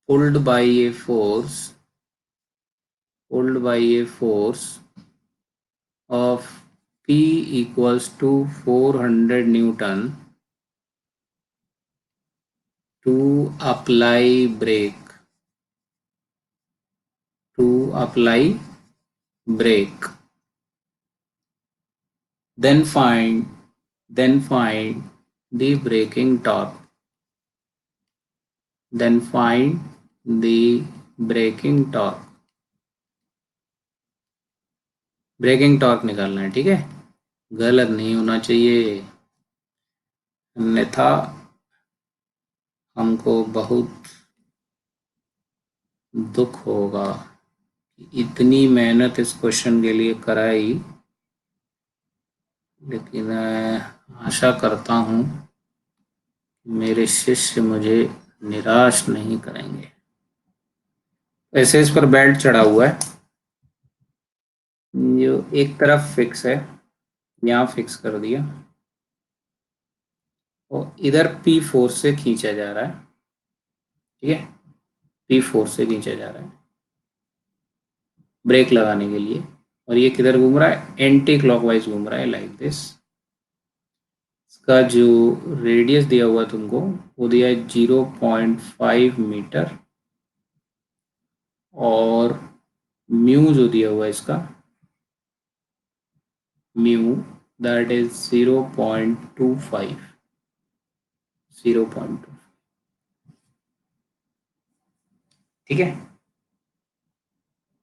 pulled by a force, pulled by a force of P equals to 400 Newton to apply brake, to apply brake, then find, then find the braking torque, then find the braking torque, braking torque निकालना है, ठीक है? गलत नहीं होना चाहिए, अन्यथा हमको बहुत दुख होगा। इतनी मेहनत इस क्वेश्चन के लिए कराई, लेकिन आशा करता हूँ मेरे शिष्य मुझे निराश नहीं करेंगे। ऐसे इस पर बेल्ट चढ़ा हुआ है, जो एक तरफ फिक्स है, यहाँ फिक्स कर दिया, और इधर पी फोर्स से खींचा जा रहा है, ठीक है? पी फोर्स से खींचा जा रहा है ब्रेक लगाने के लिए। और ये किधर घूम रहा है? एंटी क्लॉकवाइज घूम रहा है, लाइक दिस। इसका जो रेडियस दिया हुआ तुमको, वो दिया है 0.5 मीटर। और म्यू जो दिया हुआ है इसका, म्यू दैट इज 0.25, 0.2। ठीक है,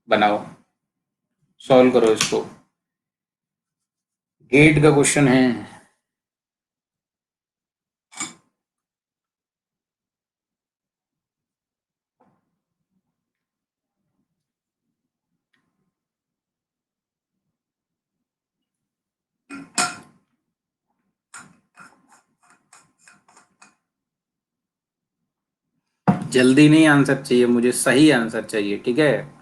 बनाओ, सॉल्व करो इसको। गेट का क्वेश्चन है। जल्दी नहीं आंसर चाहिए मुझे, सही आंसर चाहिए, ठीक है।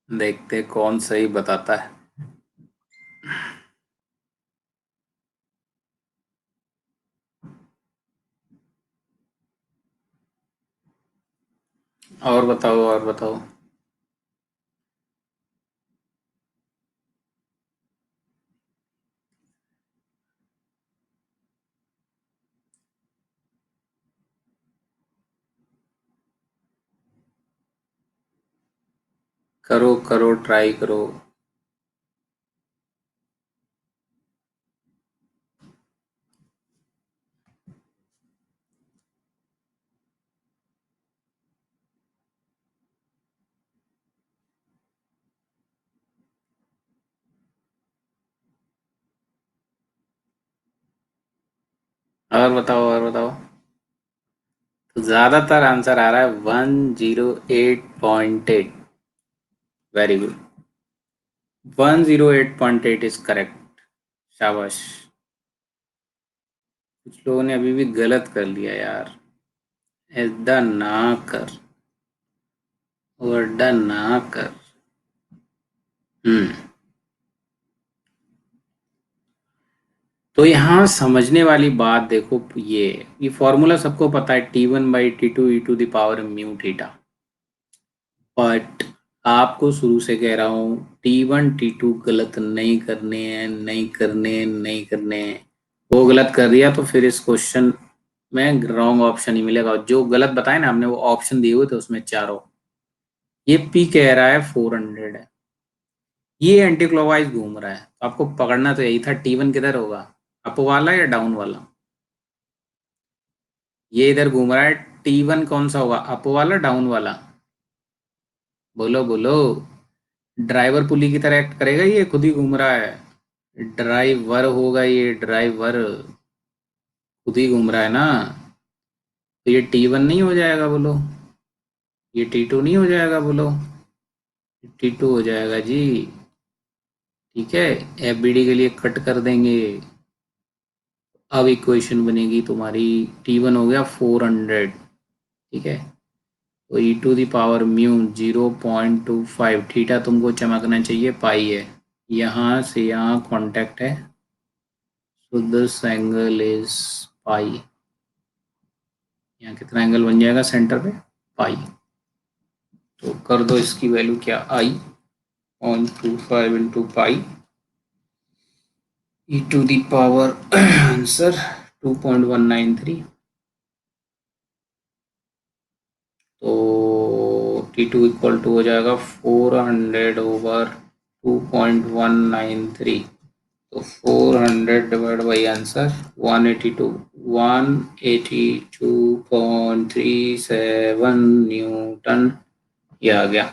देखते कौन सही बताता है। और बताओ, और बताओ। करो करो, ट्राई करो। और बताओ, और बताओ। तो ज्यादातर आंसर आ रहा है 108.8। Very good, 108.8 is correct. शाबाश। कुछ लोगों ने अभी भी गलत कर लिया यार। ऐदा ना कर, वड्डा ना कर। हम्म। तो यहाँ समझने वाली बात देखो, ये फॉर्मूला सबको पता है, T1/T2 e⁻⁴ बट आपको शुरू से कह रहा हूँ, T1 T2 गलत नहीं करने हैं, नहीं करने हैं, नहीं करने हैं। वो गलत कर दिया तो फिर इस क्वेश्चन में रॉन्ग ऑप्शन ही मिलेगा। जो गलत बताए ना हमने, वो ऑप्शन दिए हुए थे उसमें चारों। ये P कह रहा है 400 है, ये एंटी क्लॉकवाइज घूम रहा है, तो आपको पकड़ना तो यही था T1 किधर होगा, अप वाला या डाउन वाला। ये इधर घूम रहा है, T1 कौन सा होगा, अप वाला डाउन वाला। बोलो बोलो। ड्राइवर पुली की तरह एक्ट करेगा, ये खुद ही घूम रहा है। ड्राइवर होगा ये, ड्राइवर खुद ही घूम रहा है ना। तो ये T1 नहीं हो जाएगा बोलो, ये T2 नहीं हो जाएगा बोलो, T2 हो जाएगा जी। ठीक है, FBD के लिए कट कर देंगे। अब इक्वेशन बनेगी तुम्हारी, T1 हो गया 400। ठीक है, तो e⁻μ 0.25, थीटा तुमको चमकना चाहिए, पाई है। यहाँ से यहाँ कांटेक्ट है, so this angle is पाई। यहाँ कितना एंगल बन जाएगा सेंटर पे, पाई। तो कर दो इसकी वैल्यू क्या आई, 0.25 इंटू पाई, e⁻, आंसर 2.193। तो T2 इक्वल टू हो जाएगा 400/2.193। तो 400 / आंसर 182, 182.37 न्यूटन। ये आ गया।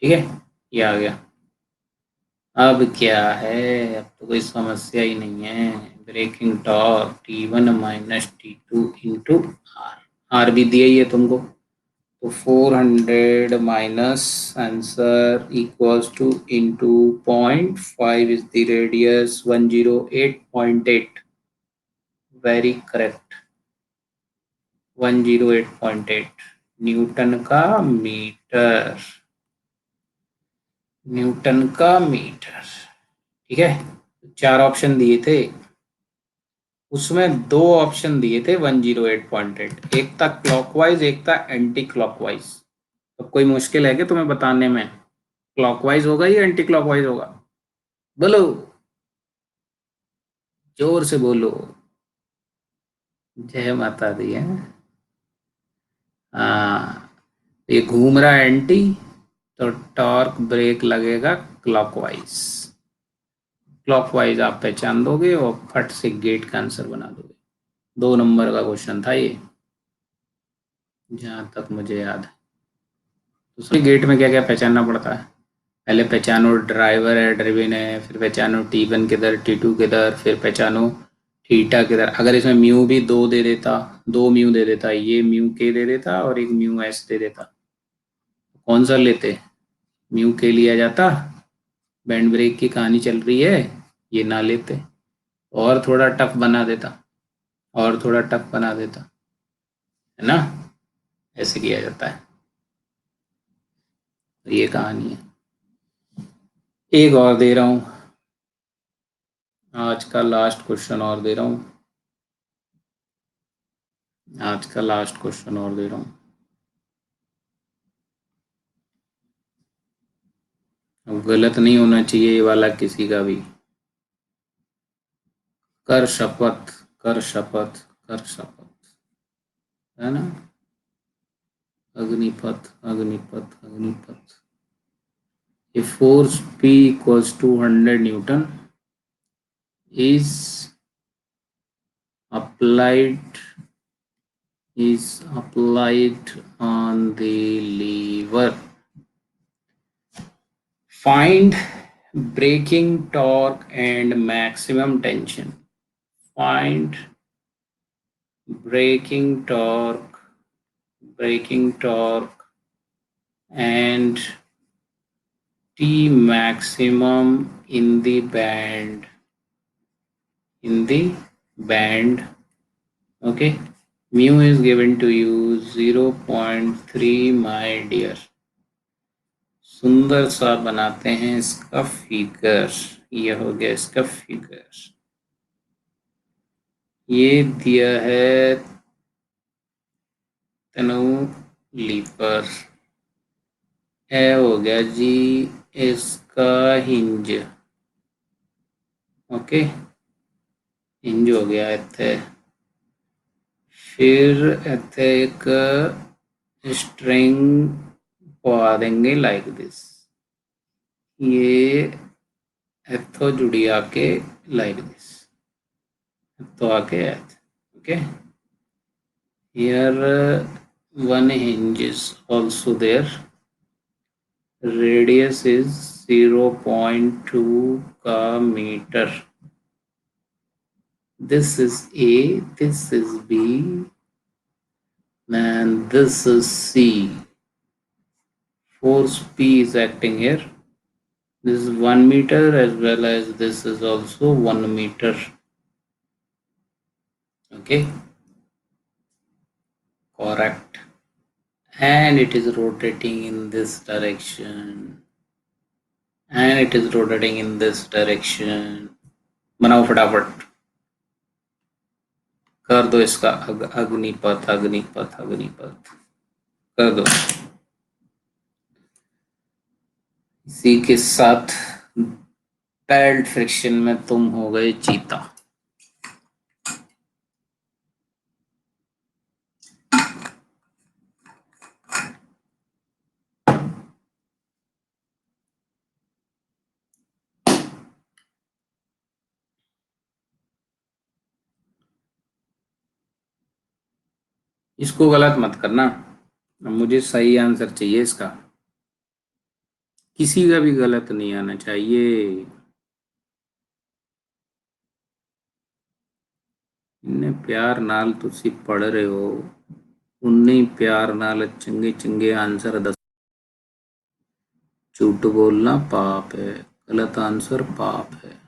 ठीक है, ये आ गया। अब क्या है, अब तो कोई समस्या ही नहीं है। Braking torque T1 - T2 into R, R भी दिया ही है तुमको। तो 400 minus answer equals to into 0.5 is the radius, 108.8। Very correct, 108.8 newton का मीटर। न्यूटन का मीटर। ठीक है, 4 ऑप्शन दिए थे, उसमें 2 ऑप्शन दिए थे 108.8, एक था क्लॉकवाइज एक था एंटी क्लॉकवाइज। तो कोई मुश्किल है कि तुम्हें बताने में क्लॉकवाइज होगा या एंटी क्लॉकवाइज होगा? बोलो, जोर से बोलो। जय माता दी है। हाँ, ये घूम रहा है एंटी, तो टॉर्क ब्रेक लगेगा क्लॉकवाइज। क्लॉकवाइज आप पहचान दोगे और फट से गेट का आंसर बना दोगे। 2 नंबर का क्वेश्चन था ये, जहां तक मुझे याद है। दूसरे गेट में क्या क्या पहचानना पड़ता है? पहले पहचानो ड्राइवर है, ड्रिवन है, फिर पहचानो T1 किधर, T2 किधर, फिर पहचानो थीटा किधर। अगर इसमें म्यू भी 2 दे देता, 2 म्यू दे देता, ये म्यू के दे देता और एक म्यू एस दे देता, कौन सा लेते? म्यू के लिया जाता, बैंड ब्रेक की कहानी चल रही है, ये ना लेते। और थोड़ा टफ बना देता, और थोड़ा टफ बना देता, है ना? ऐसे किया जाता है। तो ये कहानी है। एक और दे रहा हूं, आज का लास्ट क्वेश्चन और दे रहा हूं, आज का लास्ट क्वेश्चन और दे रहा हूं। अब गलत नहीं होना चाहिए ये वाला किसी का भी। कर शपथ, कर शपथ, कर शपथ, है ना? Agnipath, Agnipath, Agnipath. If force P equals to 100 Newton is applied applied on the lever, find braking torque and maximum tension. Find braking torque, braking torque and T maximum in the band, in the band. Okay, mu is given to you 0.3, my dear. सुंदर सा बनाते हैं इसका फिगर। ये हो गया इसका फिगर। ये दिया है तनु लीपर। ए हो गया जी इसका हिंज। ओके, हिंज हो गया इतने। फिर इतने एक स्ट्रिंग पवा देंगे लाइक दिस। ये इतो जुड़ी आके लाइक दिस, तो आके okay. Here one hinge is also there. Radius is 0.2 meter. This is A, this is B, and this is C. Force P is acting here. This is 1 meter as well as this is also 1 meter. Okay, correct. And it is rotating in this direction. And it is rotating in this direction. बनाओ फटाफट, कर दो इसका अग्निपथ, अग्निपथ, अग्निपथ कर दो। इसी के साथ पैल्ट फ्रिक्शन में तुम हो गए चीता। इसको गलत मत करना, मुझे सही आंसर चाहिए इसका। किसी का भी गलत नहीं आना चाहिए। इन्ने प्यार नाल तुसी पढ़ रहे हो, उन्ने ही प्यार नाल चंगे चंगे आंसर दस। झूठ बोलना पाप है, गलत आंसर पाप है।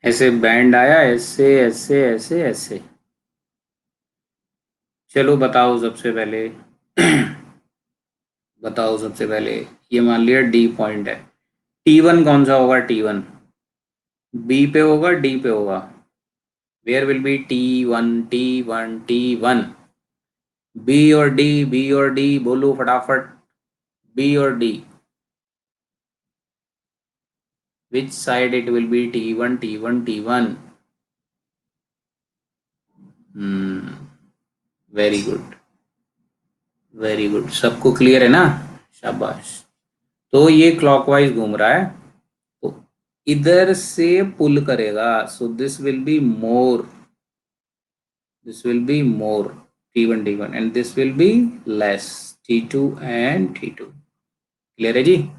ऐसे बैंड आया, ऐसे ऐसे ऐसे ऐसे। चलो बताओ सबसे पहले। बताओ सबसे पहले, ये मान लिया डी पॉइंट है। T1 कौन सा होगा? T1 बी पे होगा, डी पे होगा? Where will be T1? T1 T1। B और डी बोलो फटाफट। बी और D, which side it will be? T1 T1 T1। Very good, very good, सबको क्लियर है ना? शाबाश। तो ये क्लॉकवाइज घूम रहा है, तो इधर से पुल करेगा, so this will be more, this will be more, T1 T1, and this will be less, T2 and T2। Clear है जी?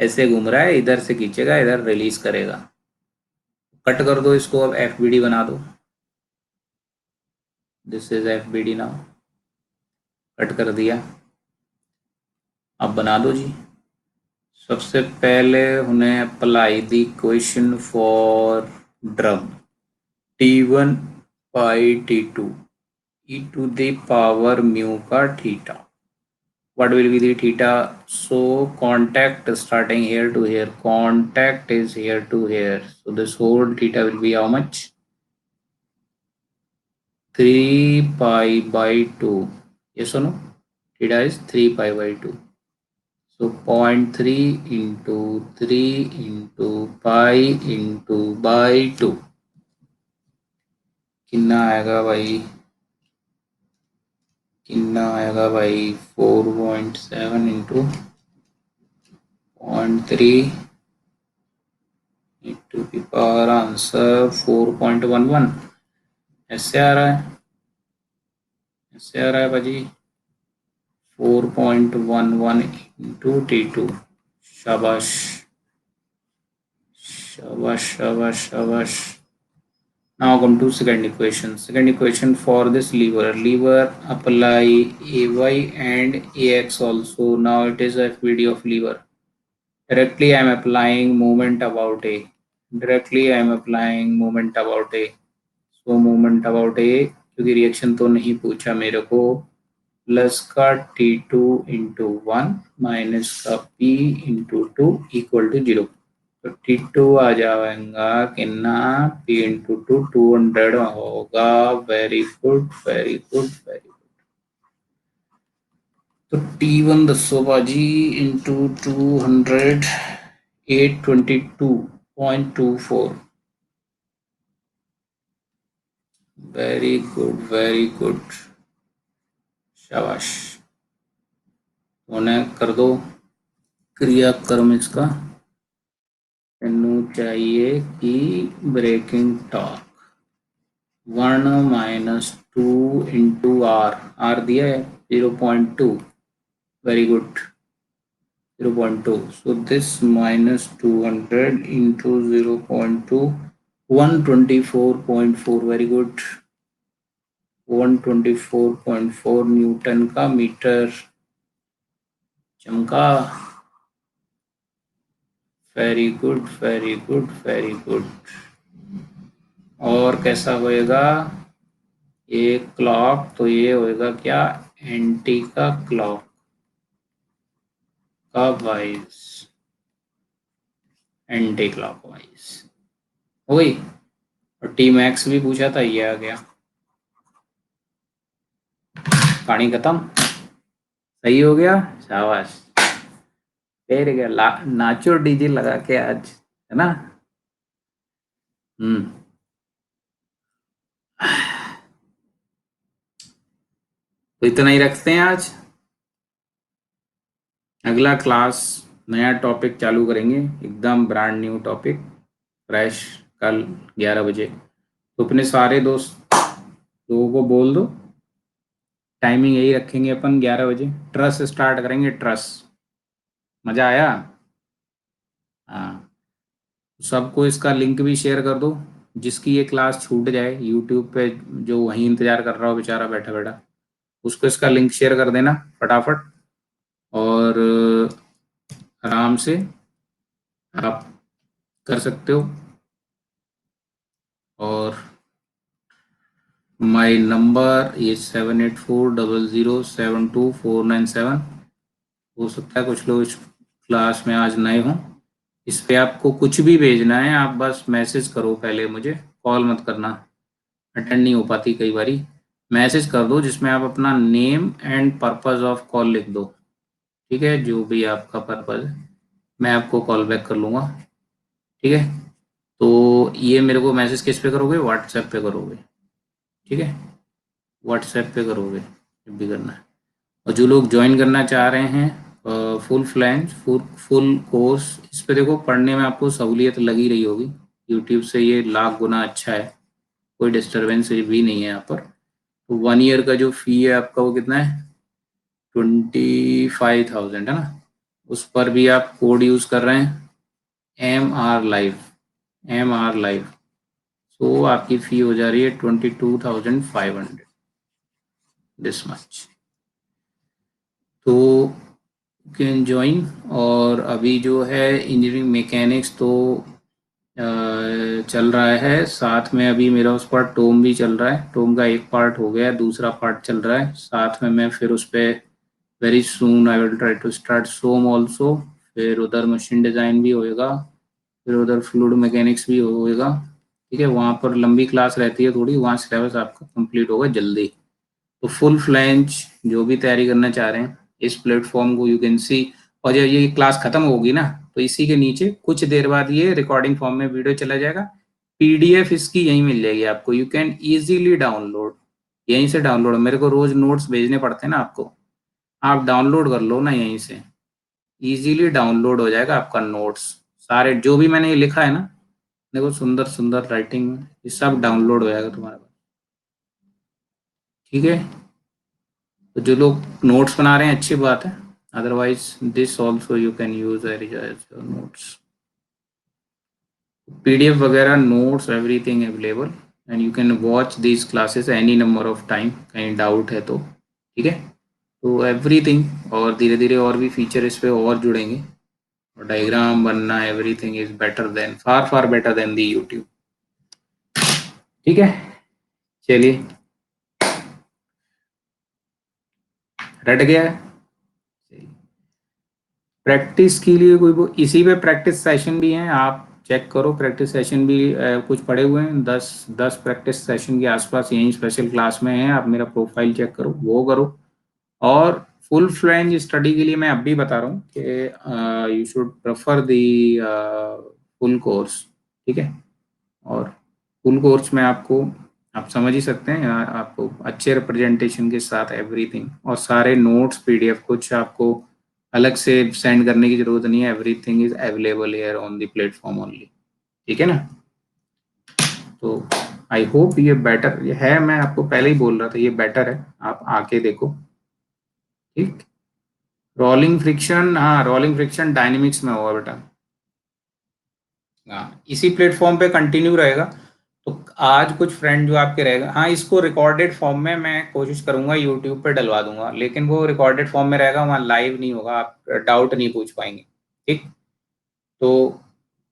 ऐसे घूम रहा है, इधर से खींचेगा, इधर रिलीज करेगा। कट कर दो इसको, अब FBD बना दो। This is FBD now. कट कर दिया, अब बना दो जी। सबसे पहले उन्हें apply the equation for drum, T1 by T2 e to the power mu का थीटा। What will be the theta? So contact starting here to here, contact is here to here, so this whole theta will be how much? 3 pi by 2, yes or no? Theta is 3 pi by 2, so 0.3 into 3 into pi into by 2 कितना आएगा भाई? कितना आएगा भाई? 4.7 into 0.3 into the power answer 4.11। ऐसे आ रहा है, ऐसे आ रहा है भाजी। 4.11 इंटू T2। शाबाश, शाबाश, शाबाश, शाबाश। Now come to second equation. Second equation for this lever. Lever apply AY and AX also. Now it is FBD of lever. Directly I am applying moment about A. Directly I am applying moment about A. So moment about A, क्योंकि रिएक्शन तो नहीं पूछा मेरे को, प्लस का T2 इंटू 1 माइनस का P इंटू 2 इक्वल टू 0। तो T2 आ जाएगा कितना? P इंटू 2 200 होगा। Very good, very good, very good. तो T1 दसो बाजी into 200, 822.24। Very good, very good, शाबाश। उन्हें कर दो क्रियाक्रम इसका। तेनू चाहिए कि braking torque 1 minus 2 into R दिया है 0.2। Very good, 0.2। So this minus 200 into 0.2, 124.4। Very good, 124.4 newton का मीटर। चमका। Very good, very good, very good. और कैसा होएगा ये क्लॉक? तो ये होएगा क्या? एंटी का क्लॉक का वाइज, एंटी क्लॉक वाइज हो गई। और टी मैक्स भी पूछा था, ये आ गया। कहानी खत्म, सही हो गया, शाबाश। फिर क्या नाचो डीजे लगा के आज, है ना? हम्म। तो इतना ही रखते हैं आज। अगला क्लास नया टॉपिक चालू करेंगे, एकदम ब्रांड न्यू टॉपिक, फ्रेश, कल 11 बजे। तो अपने सारे दोस्त लोगों को बोल दो, टाइमिंग यही रखेंगे अपन 11 बजे। ट्रस स्टार्ट करेंगे, ट्रस। मज़ा आया? हाँ। सबको इसका लिंक भी शेयर कर दो, जिसकी ये क्लास छूट जाए यूट्यूब पे, जो वहीं इंतज़ार कर रहा हो बेचारा बैठा बैठा, उसको इसका लिंक शेयर कर देना फटाफट। और आराम से आप कर सकते हो। और माय नंबर ये 7840072497। हो सकता है कुछ लोग इस क्लास में आज नए हों। इस पे आपको कुछ भी भेजना है, आप बस मैसेज करो पहले मुझे, कॉल मत करना, अटेंड नहीं हो पाती कई बारी। मैसेज कर दो जिसमें आप अपना name and purpose of call लिख दो, ठीक है, जो भी आपका पर्पस है, मैं आपको कॉल बैक कर लूँगा, ठीक है। तो ये मेरे को मैसेज किस पे करोगे, व्हाट्सएप पे करोगे, ठीक है, व्हाट्सएप पे करोगे जब भी करना है। और जो लोग ज्वाइन करना चाह रहे हैं फुल फ्लैंज फुल कोर्स, इस पे देखो पढ़ने में आपको सहूलियत लगी रही होगी, यूट्यूब से ये लाख गुना अच्छा है, कोई डिस्टरबेंस भी नहीं है यहाँ पर। तो 1 ईयर का जो फी है आपका वो कितना है, 25,000 है ना। उस पर भी आप कोड यूज़ कर रहे हैं MR लाइव, तो आपकी फ़ी हो जा रही है 22,500, दिस मच। तो कैन ज्वाइन। और अभी जो है इंजीनियरिंग मैकेनिक्स तो चल रहा है साथ में, अभी मेरा उस पर टोम भी चल रहा है, टोम का एक पार्ट हो गया, दूसरा पार्ट चल रहा है साथ में, मैं फिर उस पर very soon I will try to start some also. फिर उधर मशीन डिज़ाइन भी होएगा, फिर उधर फ्लूइड मैकेनिक्स भी होएगा, ठीक है। वहाँ पर लंबी क्लास रहती है थोड़ी, वहाँ सिलेबस आपका कंप्लीट होगा जल्दी। तो फुल फ्लैंच जो भी तैयारी करना चाह रहे हैं इस प्लेटफॉर्म को यू कैन सी। और जब ये क्लास खत्म होगी ना तो इसी के नीचे कुछ देर बाद ये रिकॉर्डिंग फॉर्म में वीडियो चला जाएगा, पीडीएफ इसकी यहीं मिल जाएगी आपको, यू कैन इजीली डाउनलोड, यहीं से डाउनलोड। मेरे को रोज नोट्स भेजने पड़ते हैं ना आपको, आप डाउनलोड कर लो ना यहीं से, इजीली डाउनलोड हो जाएगा आपका नोट्स, सारे जो भी मैंने ये लिखा है ना, देखो सुंदर सुंदर राइटिंग में, ये सब डाउनलोड हो जाएगा तुम्हारे पास, ठीक है। तो जो लोग नोट्स बना रहे हैं अच्छी बात है, otherwise this also you can use as your notes, PDF वगैरह notes everything available, and you can watch these classes any number of time, कहीं डाउट है तो, ठीक है। तो एवरीथिंग, और धीरे धीरे और भी फीचर इस पे और जुड़ेंगे, और डायग्राम बनना, everything is better than, far far better than the YouTube, ठीक है। चलिए, रट गया है। प्रैक्टिस के लिए कोई वो इसी पे प्रैक्टिस सेशन भी हैं, आप चेक करो, प्रैक्टिस सेशन भी कुछ पड़े हुए हैं, 10 प्रैक्टिस सेशन के आसपास यहीं स्पेशल क्लास में है, आप मेरा प्रोफाइल चेक करो, वो करो। और फुल फ्लैंज स्टडी के लिए मैं अब भी बता रहा हूँ कि you should prefer the full course, ठीक है। और फुल कोर्स में आपको, आप समझ ही सकते हैं यहाँ आपको अच्छे रिप्रेजेंटेशन के साथ एवरीथिंग, और सारे नोट्स पीडीएफ कुछ आपको अलग से सेंड करने की जरूरत नहीं है, everything is available here on the platform only, ठीक है ना। तो आई होप ये बेटर ये है, मैं आपको पहले ही बोल रहा था ये बेटर है, आप आके देखो, ठीक। रोलिंग फ्रिक्शन, हाँ रोलिंग फ्रिक्शन डायनेमिक्स में होगा बेटा, हाँ इसी प्लेटफॉर्म पे कंटिन्यू रहेगा। तो आज कुछ फ्रेंड जो आपके रहेगा, हाँ इसको रिकॉर्डेड फॉर्म में मैं कोशिश करूंगा यूट्यूब पे डलवा दूंगा, लेकिन वो रिकॉर्डेड फॉर्म में रहेगा, वहाँ लाइव नहीं होगा, आप डाउट नहीं पूछ पाएंगे, ठीक। तो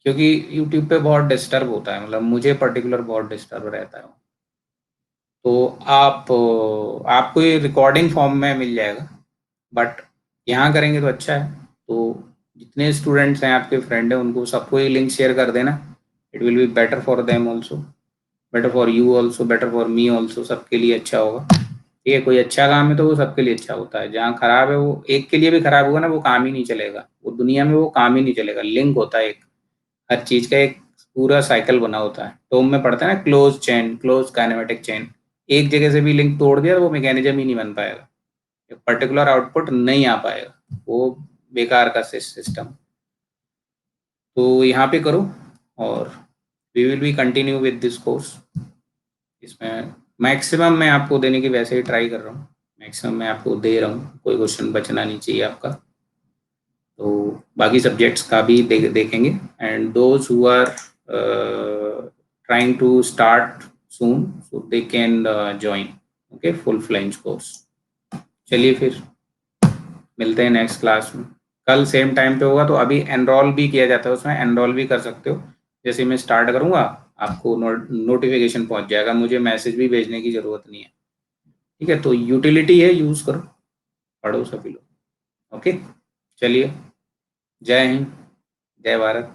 क्योंकि यूट्यूब पे बहुत डिस्टर्ब होता है, मतलब मुझे पर्टिकुलर बहुत डिस्टर्ब रहता है, तो आपको ये रिकॉर्डिंग फॉर्म में मिल जाएगा, बट यहाँ करेंगे तो अच्छा है। तो जितने स्टूडेंट्स हैं आपके फ्रेंड हैं उनको सबको ये लिंक शेयर कर देना, it will be better for them also, better for you also, better for me also, सबके लिए अच्छा होगा, ठीक है। कोई अच्छा काम है तो वो सबके लिए अच्छा होता है, जहाँ खराब है वो एक के लिए भी खराब होगा ना, वो काम ही नहीं चलेगा, वो दुनिया में वो काम ही नहीं चलेगा। लिंक होता है एक, हर चीज का एक पूरा साइकिल बना होता है, तो में पढ़ते हैं ना close chain, close kinematic chain, एक जगह से भी लिंक तोड़ दिया तो वो मैकेनिज्म ही नहीं बन पाएगा, एक पर्टिकुलर आउटपुट नहीं आ पाएगा, वो बेकार का सिस्टम। तो यहाँ पे करो, और we will be continue with this course, इसमें मैक्सिमम मैं आपको देने की वैसे ही ट्राई कर रहा हूँ, मैक्सिमम मैं आपको दे रहा हूँ, कोई क्वेश्चन बचना नहीं चाहिए आपका। तो बाकी सब्जेक्ट्स का भी देखेंगे, and those who are trying to start soon so they can join, okay, full fledged course. चलिए फिर मिलते हैं नेक्स्ट क्लास में, कल सेम टाइम पे होगा। तो अभी एनरोल भी किया जाता है उसमें, एनरोल भी कर सकते हो, जैसे मैं स्टार्ट करूँगा आपको नोटिफिकेशन पहुंच जाएगा, मुझे मैसेज भी भेजने की ज़रूरत नहीं है। ठीक है, तो यूटिलिटी है, यूज़ करो, पढ़ो सभी लोग। ओके, चलिए, जय हिंद, जय भारत।